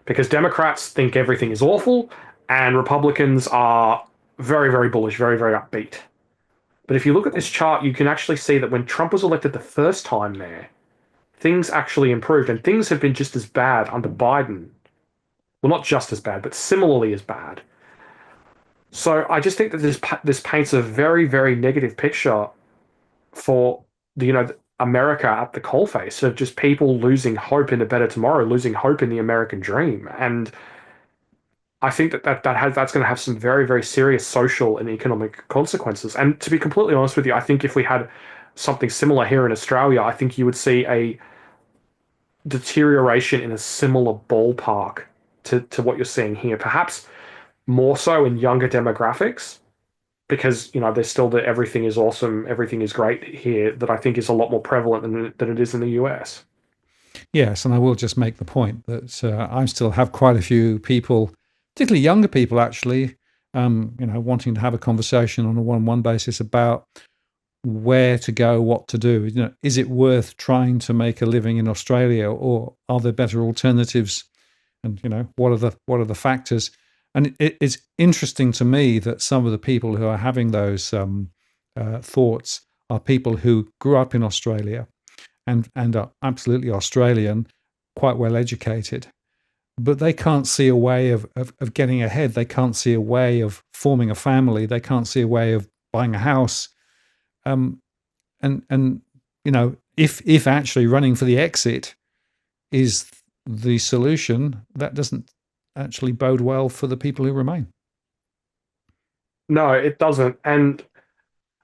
Because Democrats think everything is awful, and Republicans are very, very bullish, very, very upbeat. But if you look at this chart, you can actually see that when Trump was elected the first time there, things actually improved, and things have been just as bad under Biden. Well, not just as bad, but similarly as bad. So I just think that this paints a very, very negative picture for America at the coalface of just people losing hope in a better tomorrow, losing hope in the American dream, and I think that's going to have some very, very serious social and economic consequences. And to be completely honest with you, I think if we had something similar here in Australia, I think you would see a deterioration in a similar ballpark to what you're seeing here. Perhaps more so in younger demographics, because there's still the everything is awesome, everything is great here that I think is a lot more prevalent than it is in the US. Yes, and I will just make the point that I still have quite a few people, particularly younger people, actually, wanting to have a conversation on a one-on-one basis about where to go, what to do. Is it worth trying to make a living in Australia, or are there better alternatives? And what are the factors? And it's interesting to me that some of the people who are having those thoughts are people who grew up in Australia and are absolutely Australian, quite well educated, but they can't see a way of getting ahead. They can't see a way of forming a family. They can't see a way of buying a house. And if actually running for the exit is the solution, that doesn't actually bode well for the people who remain. No, it doesn't. And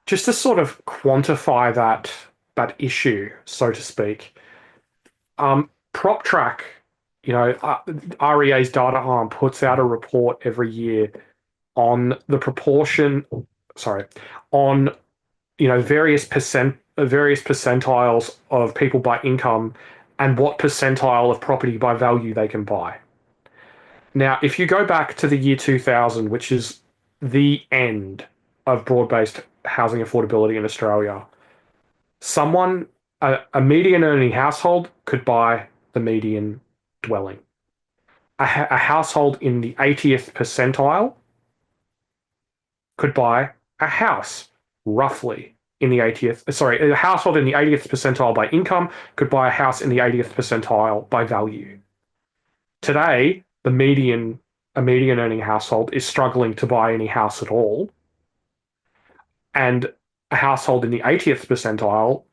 just to sort of quantify that issue, so to speak, PropTrack, REA's data arm puts out a report every year on the proportion, on various percentiles of people by income and what percentile of property by value they can buy. Now, if you go back to the year 2000, which is the end of broad-based housing affordability in Australia, a median earning household could buy the median dwelling. A household in the 80th percentile could buy a house roughly in the 80th. Sorry, a household in the 80th percentile by income could buy a house in the 80th percentile by value. Today, a median earning household is struggling to buy any house at all. And a household in the 80th percentile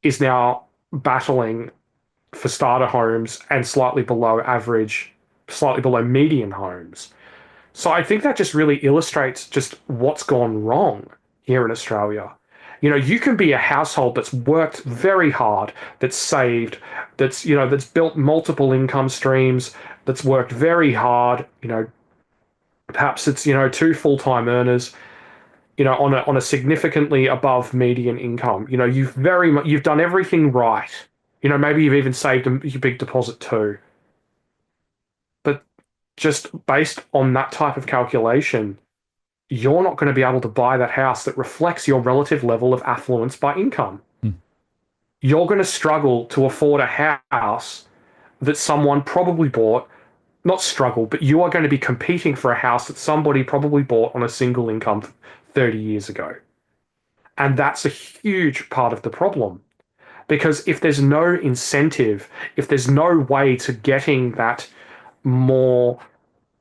is now battling for starter homes and slightly below median homes. So I think that just really illustrates just what's gone wrong here in Australia. You can be a household that's worked very hard, that's saved, that's built multiple income streams, that's worked very hard. Perhaps it's two full-time earners. On a significantly above median income. You've done everything right. Maybe you've even saved your big deposit too. But just based on that type of calculation, you're not going to be able to buy that house that reflects your relative level of affluence by income. Hmm. You're going to struggle to afford a house that someone probably bought, not struggle, but you are going to be competing for a house that somebody probably bought on a single income 30 years ago. And that's a huge part of the problem. Because if there's no incentive, if there's no way to getting that more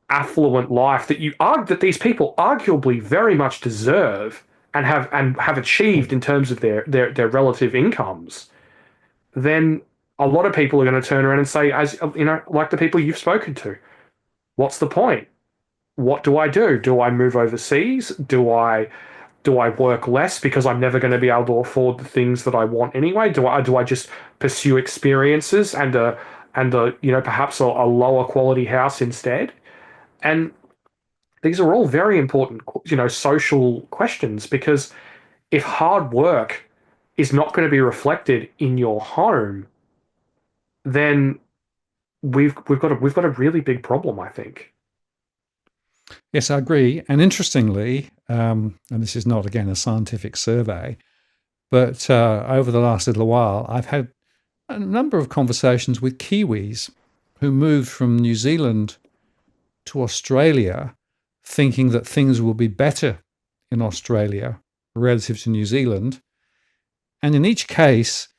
affluent life that these people arguably very mumuch deserve and have achieved in terms of their relative incomes, then a lot of people are going to turn around and say, as like the people you've spoken to, what's the point? What do I do? Do I move overseas? Do I work less because I'm never going to be able to afford the things that I want anyway? Do I just pursue experiences and perhaps a lower quality house instead? And these are all very important, social questions, because if hard work is not going to be reflected in your home, then we've got a really big problem, I think. Yes, I agree. And interestingly, and this is not, again, a scientific survey, but over the last little while, I've had a number of conversations with Kiwis who moved from New Zealand to Australia thinking that things will be better in Australia relative to New Zealand. And in each case,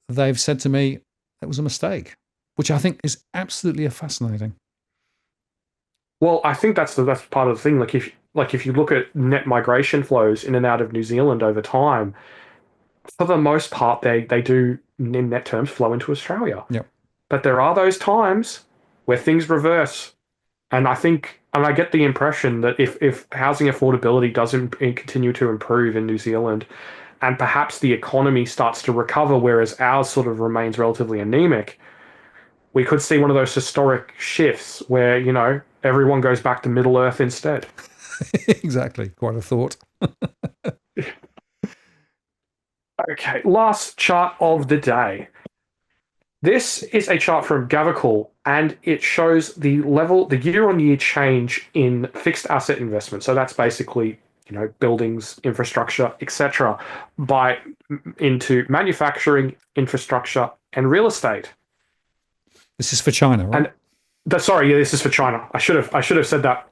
they've said to me, it was a mistake, which I think is absolutely fascinating. Well, I think that's part of the thing. Like if you look at net migration flows in and out of New Zealand over time, for the most part, they do in net terms flow into Australia. Yep. But there are those times where things reverse. And I get the impression that if housing affordability doesn't continue to improve in New Zealand, and perhaps the economy starts to recover, whereas ours sort of remains relatively anemic, we could see one of those historic shifts where, everyone goes back to Middle Earth instead. Exactly. Quite a thought. Okay, last chart of the day. This is a chart from Gavical, and it shows the year-on-year change in fixed asset investment. So that's basically, buildings, infrastructure, etc., into manufacturing, infrastructure, and real estate. This is for China, right? Sorry, yeah, this is for China. I should have said that.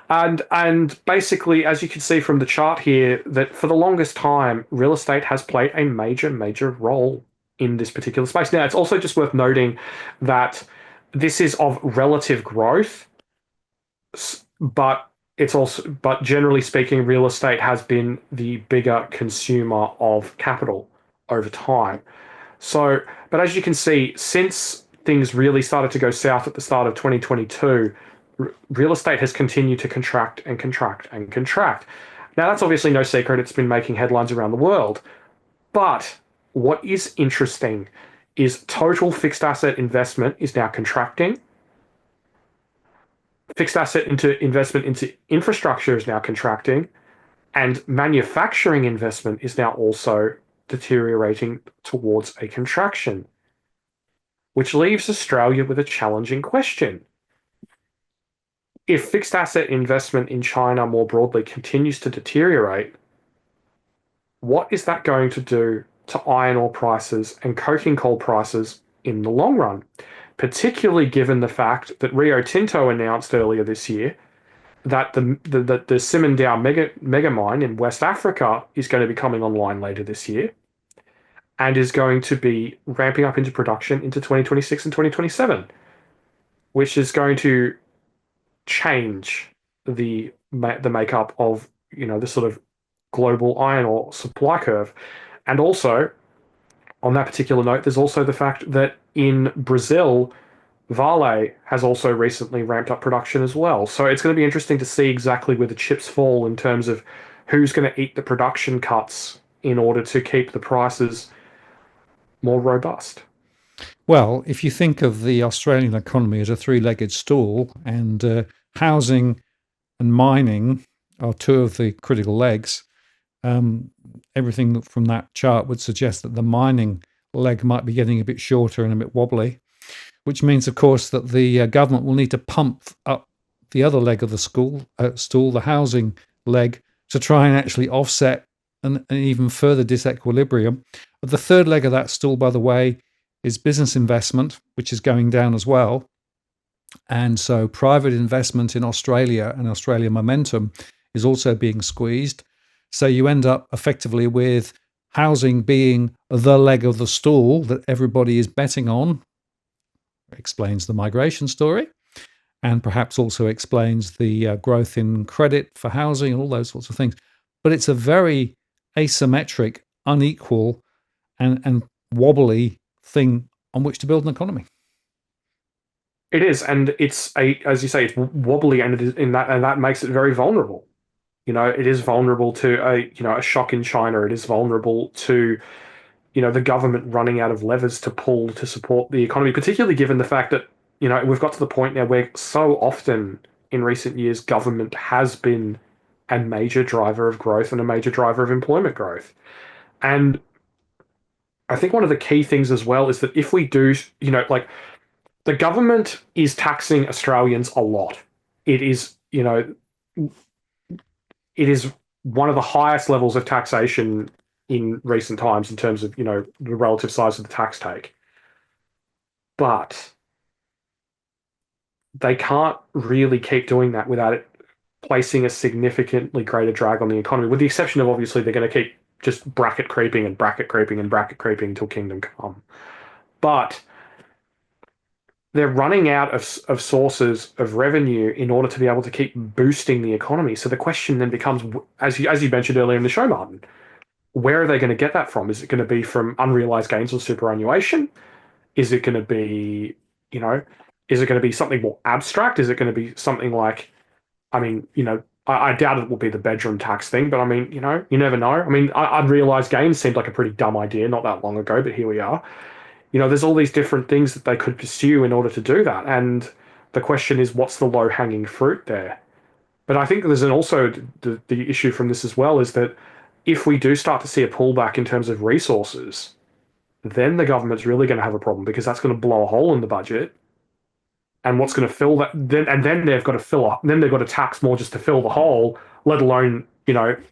And basically, as you can see from the chart here, that for the longest time, real estate has played a major role in this particular space. Now, it's also just worth noting that this is of relative growth, but generally speaking, real estate has been the bigger consumer of capital over time. So, but as you can see, since things really started to go south at the start of 2022, real estate has continued to contract and contract and contract. Now, that's obviously no secret. It's been making headlines around the world. But what is interesting is total fixed asset investment is now contracting. Fixed asset investment into infrastructure is now contracting. And manufacturing investment is now also deteriorating towards a contraction, which leaves Australia with a challenging question. If fixed asset investment in China more broadly continues to deteriorate, what is that going to do to iron ore prices and coking coal prices in the long run? Particularly given the fact that Rio Tinto announced earlier this year that the Simandou mega mine in West Africa is going to be coming online later this year and is going to be ramping up into production into 2026 and 2027, which is going to change the makeup of the sort of global iron ore supply curve. And also, on that particular note, there's also the fact that in Brazil, Vale has also recently ramped up production as well. So it's going to be interesting to see exactly where the chips fall in terms of who's going to eat the production cuts in order to keep the prices more robust. Well, if you think of the Australian economy as a three-legged stool, and housing and mining are two of the critical legs, everything from that chart would suggest that the mining leg might be getting a bit shorter and a bit wobbly, which means, of course, that the government will need to pump up the other leg of the stool, the housing leg, to try and actually offset an even further disequilibrium. The third leg of that stool, by the way, is business investment, which is going down as well. And so private investment in Australia and Australia momentum is also being squeezed. So you end up effectively with housing being the leg of the stool that everybody is betting on. Explains the migration story, and perhaps also explains the growth in credit for housing and all those sorts of things. But it's a very asymmetric, unequal, and wobbly thing on which to build an economy. It is, and it's as you say, it's wobbly, and it is in that, and that makes it very vulnerable. It is vulnerable to a shock in China. It is vulnerable to the government running out of levers to pull to support the economy, particularly given the fact that we've got to the point now where so often in recent years government has been a major driver of growth and a major driver of employment growth. And I think one of the key things as well is that if we do, like, the government is taxing Australians a lot. It is, it is one of the highest levels of taxation in recent times in terms of, the relative size of the tax take. But they can't really keep doing that without it placing a significantly greater drag on the economy, with the exception of, obviously, they're going to keep just bracket creeping and bracket creeping and bracket creeping until kingdom come. But they're running out of sources of revenue in order to be able to keep boosting the economy. So the question then becomes, as you mentioned earlier in the show, Martin, where are they going to get that from? Is it going to be from unrealized gains or superannuation? Is it going to be, is it going to be something more abstract? Is it going to be something like, I doubt it will be the bedroom tax thing, but you never know. Unrealized gains seemed like a pretty dumb idea not that long ago, but here we are. There's all these different things that they could pursue in order to do that. And the question is, what's the low-hanging fruit there? But I think there's also the issue from this as well is that if we do start to see a pullback in terms of resources, then the government's really going to have a problem, because that's going to blow a hole in the budget. And what's going to fill that? Then they've got to then they've got to tax more just to fill the hole, let alone,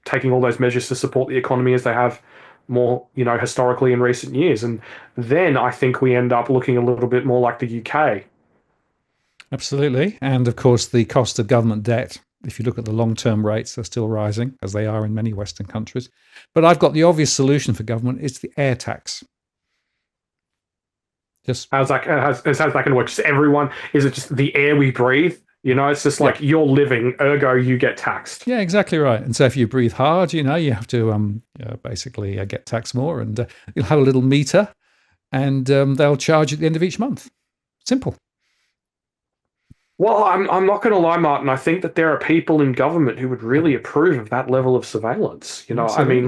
taking all those measures to support the economy as they have more, historically in recent years. And then I think we end up looking a little bit more like the UK. Absolutely. And of course, the cost of government debt, if you look at the long-term rates, are still rising, as they are in many Western countries. But I've got the obvious solution for government. It's the air tax. How's that going to work? Just everyone? Is it just the air we breathe? It's just like, you're living, ergo you get taxed. Yeah, exactly right. And so if you breathe hard, you have to basically get taxed more, and you'll have a little meter, and they'll charge you at the end of each month. Simple. Well, I'm not going to lie, Martin. I think that there are people in government who would really approve of that level of surveillance. Absolutely.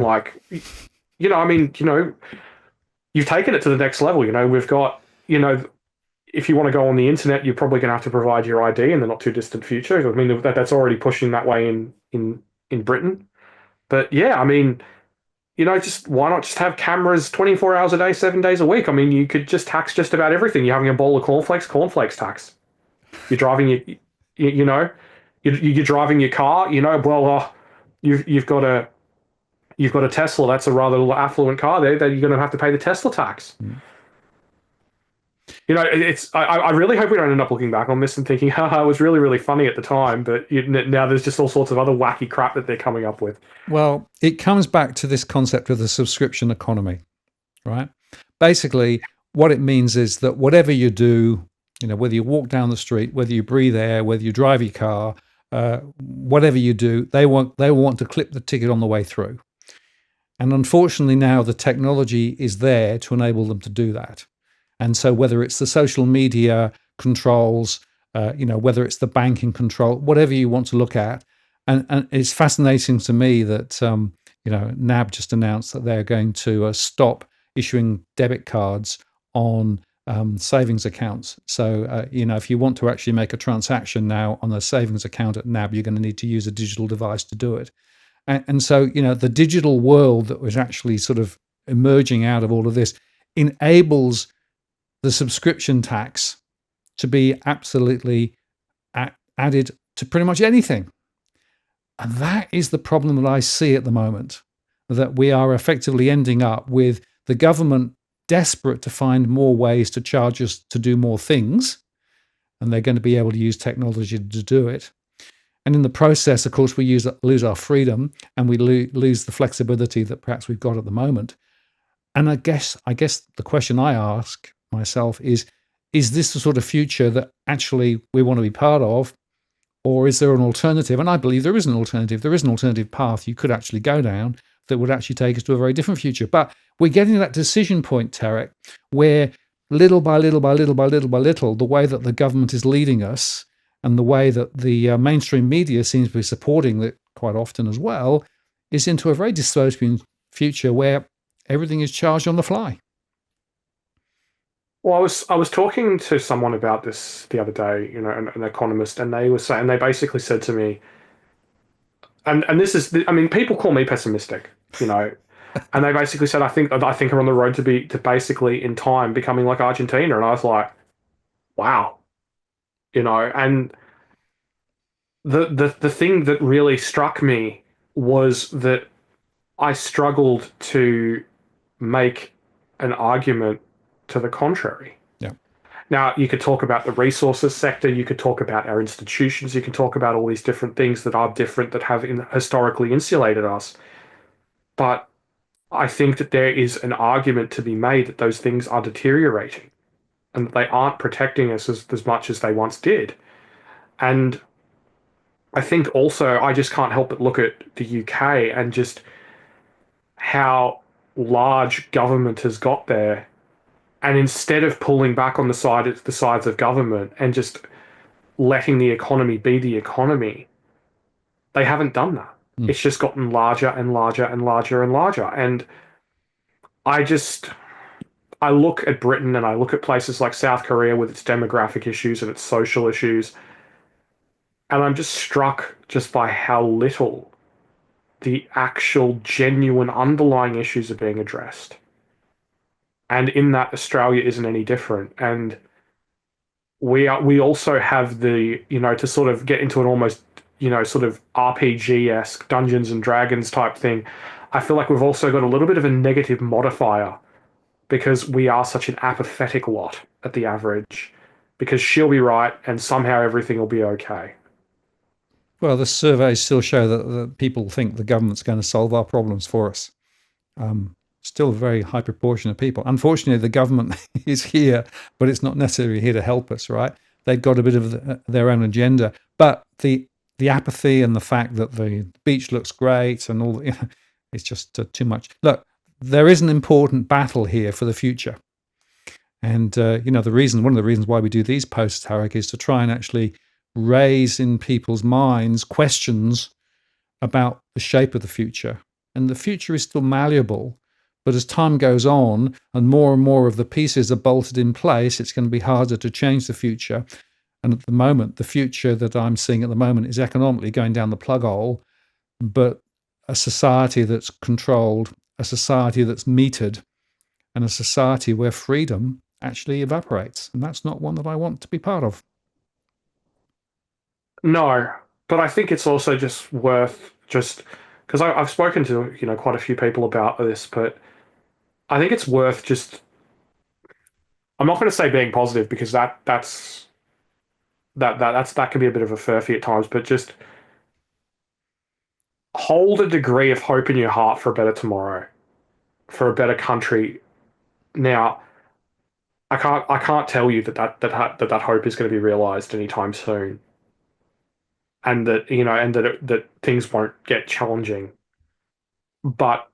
You've taken it to the next level. We've got, if you want to go on the internet, you're probably going to have to provide your ID in the not too distant future. That's already pushing that way in Britain. But yeah, just why not just have cameras 24 hours a day, 7 days a week? You could just tax just about everything. You're having a bowl of cornflakes tax. You're driving you're driving your car. You've got a Tesla. That's a rather affluent car. There, you're going to have to pay the Tesla tax. Mm. I really hope we don't end up looking back on this and thinking, haha, it was really, really funny at the time, but now there's just all sorts of other wacky crap that they're coming up with. Well, it comes back to this concept of the subscription economy, right? Basically, what it means is that whatever you do, whether you walk down the street, whether you breathe air, whether you drive your car, whatever you do, they want to clip the ticket on the way through. And unfortunately now the technology is there to enable them to do that. And so whether it's the social media controls, whether it's the banking control, whatever you want to look at, and it's fascinating to me that NAB just announced that they're going to stop issuing debit cards on savings accounts. So, if you want to actually make a transaction now on a savings account at NAB, you're going to need to use a digital device to do it. And so, the digital world that was actually sort of emerging out of all of this enables the subscription tax to be absolutely added to pretty much anything. And that is the problem that I see at the moment, that we are effectively ending up with the government desperate to find more ways to charge us to do more things. And they're going to be able to use technology to do it. And in the process, of course, we lose our freedom and we lose the flexibility that perhaps we've got at the moment. And I guess the question I ask myself is this the sort of future that actually we want to be part of? Or is there an alternative? And I believe there is an alternative. There is an alternative path you could actually go down that would actually take us to a very different future. But we're getting to that decision point, Tarek, where little by little by little by little by little, the way that the government is leading us and the way that the mainstream media seems to be supporting it quite often as well, is into a very dystopian future where everything is charged on the fly. Well, I was talking to someone about this the other day, an economist, and they basically said to me, and this is, I mean, people call me pessimistic, and they basically said, I think are on the road to basically in time becoming like Argentina, and I was like, wow, and the thing that really struck me was that I struggled to make an argument to the contrary. Yeah. Now, you could talk about the resources sector, you could talk about our institutions, you can talk about all these different things that are different that have historically insulated us. But I think that there is an argument to be made that those things are deteriorating and that they aren't protecting us as much as they once did. And I think also I just can't help but look at the UK and just how large government has got there. And instead of pulling back on the sides of government and just letting the economy be the economy, they haven't done that. It's just gotten larger and larger and larger and larger. And I look at Britain and I look at places like South Korea with its demographic issues and its social issues, and I'm just struck just by how little the actual genuine underlying issues are being addressed. And in that, Australia isn't any different. And we also have to sort of get into an almost, sort of RPG-esque Dungeons and Dragons type thing. I feel like we've also got a little bit of a negative modifier because we are such an apathetic lot at the average, because she'll be right and somehow everything will be okay. Well, the surveys still show that people think the government's going to solve our problems for us. Still a very high proportion of people. Unfortunately, the government is here, but it's not necessarily here to help us, right? They've got a bit of their own agenda. But the apathy and the fact that the beach looks great and all, it's just too much. Look, there is an important battle here for the future. And, one of the reasons why we do these posts, Tarek, is to try and actually raise in people's minds questions about the shape of the future. And the future is still malleable, but as time goes on and more of the pieces are bolted in place, it's going to be harder to change the future. And at the moment, the future that I'm seeing at the moment is economically going down the plug hole, but a society that's controlled, a society that's metered, and a society where freedom actually evaporates. And that's not one that I want to be part of. No, but I think it's also just worth just because I've spoken to quite a few people about this, but I think it's worth just. I'm not going to say being positive because that can be a bit of a furphy at times, but just hold a degree of hope in your heart for a better tomorrow, for a better country. Now, I can't tell you that hope is going to be realized anytime soon, and that things won't get challenging, but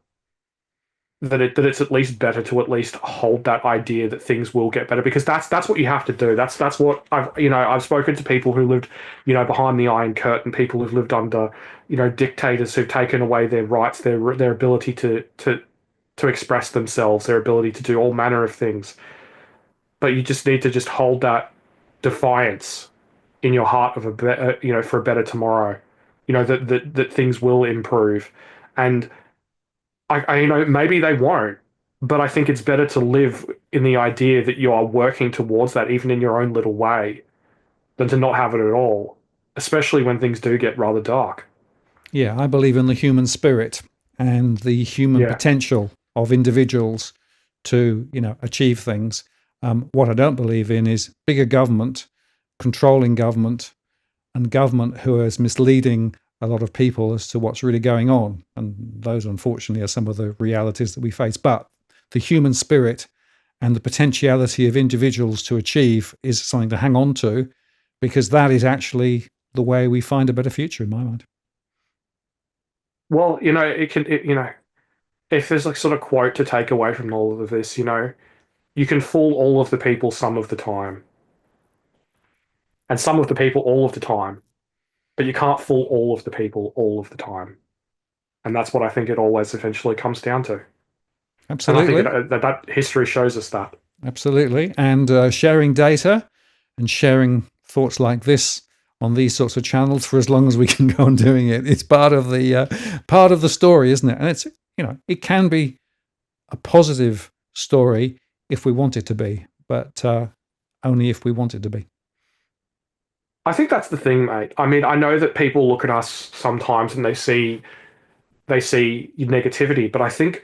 that it's at least better to at least hold that idea that things will get better, because that's what you have to do. That's what I've spoken to people who lived behind the Iron Curtain, people who've lived under dictators who've taken away their rights, their ability to express themselves, their ability to do all manner of things. but you just need to just hold that defiance in your heart of a better, for a better tomorrow. That things will improve, and maybe they won't, but I think it's better to live in the idea that you are working towards that, even in your own little way, than to not have it at all, especially when things do get rather dark. Yeah, I believe in the human spirit and the human Yeah. potential of individuals to, achieve things. What I don't believe in is bigger government, controlling government, and government who is misleading a lot of people as to what's really going on. And those, unfortunately, are some of the realities that we face. But the human spirit and the potentiality of individuals to achieve is something to hang on to, because that is actually the way we find a better future, in my mind. Well, if there's like sort of quote to take away from all of this, you can fool all of the people some of the time, and some of the people all of the time, but you can't fool all of the people all of the time. And that's what I think it always eventually comes down to. And I think Absolutely. that history shows us that. Absolutely. And sharing data and sharing thoughts like this on these sorts of channels for as long as we can go on doing it. It's part of the story, isn't it? And it's, it can be a positive story if we want it to be, but only if we want it to be. I think that's the thing, mate. I mean, I know that people look at us sometimes and they see negativity, but I think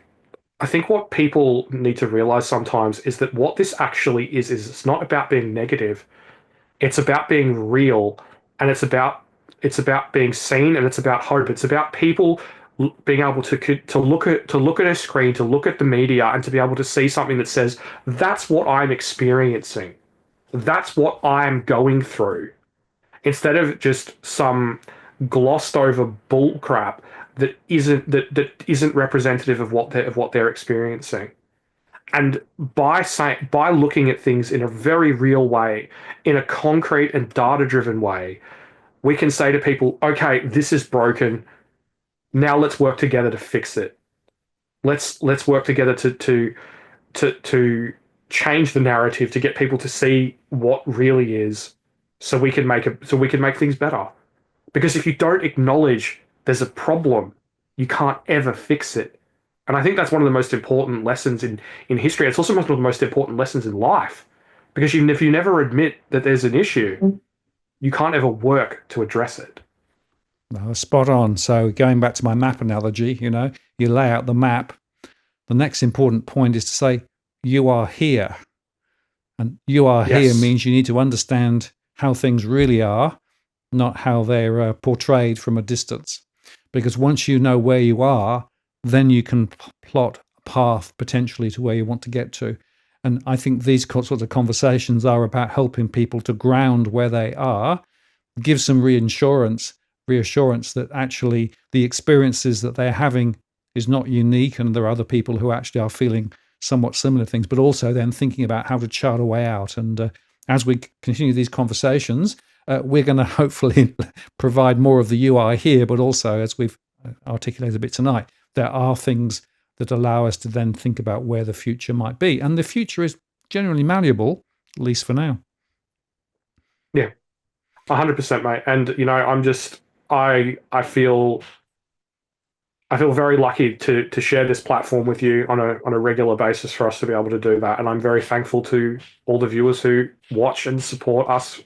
what people need to realize sometimes is that what this actually is it's not about being negative. It's about being real, and it's about being seen, and it's about hope. It's about people being able to look at a screen, to look at the media, and to be able to see something that says, "That's what I'm experiencing. That's what I'm going through." Instead of just some glossed over bull crap that isn't representative of what they're experiencing. And by looking at things in a very real way, in a concrete and data driven way, we can say to people, okay, this is broken. Now let's work together to fix it. Let's work together to change the narrative, to get people to see what really is, so we can make things better. Because if you don't acknowledge there's a problem, you can't ever fix it. And I think that's one of the most important lessons in history. It's also one of the most important lessons in life. Because if you never admit that there's an issue, you can't ever work to address it. No, spot on. So going back to my map analogy, you lay out the map. The next important point is to say, you are here. And you are here Yes. means you need to understand how things really are, not how they're portrayed from a distance. Because once you know where you are, then you can plot a path potentially to where you want to get to. And I think these sorts of conversations are about helping people to ground where they are, give some reassurance that actually the experiences that they're having is not unique, and there are other people who actually are feeling somewhat similar things, but also then thinking about how to chart a way out. And as we continue these conversations, we're going to hopefully provide more of the UI here, but also, as we've articulated a bit tonight, there are things that allow us to then think about where the future might be. And the future is generally malleable, at least for now. Yeah. 100%, mate. And I feel very lucky to share this platform with you on a regular basis for us to be able to do that. And I'm very thankful to all the viewers who watch and support us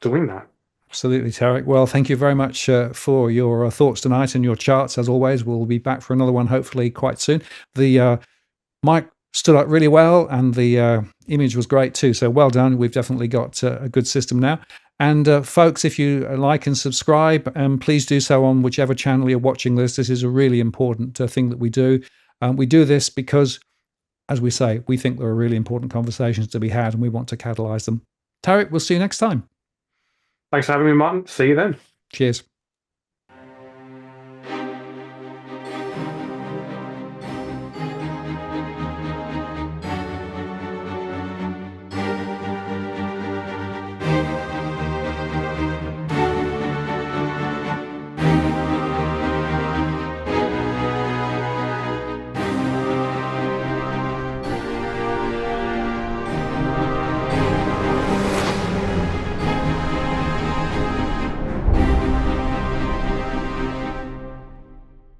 doing that. Absolutely, Tarek. Well, thank you very much for your thoughts tonight and your charts. As always, we'll be back for another one hopefully quite soon. The mic stood up really well, and the image was great too. So well done. We've definitely got a good system now. And folks, if you like and subscribe, please do so on whichever channel you're watching this. This is a really important thing that we do. We do this because, as we say, we think there are really important conversations to be had, and we want to catalyze them. Tarek, we'll see you next time. Thanks for having me, Martin. See you then. Cheers.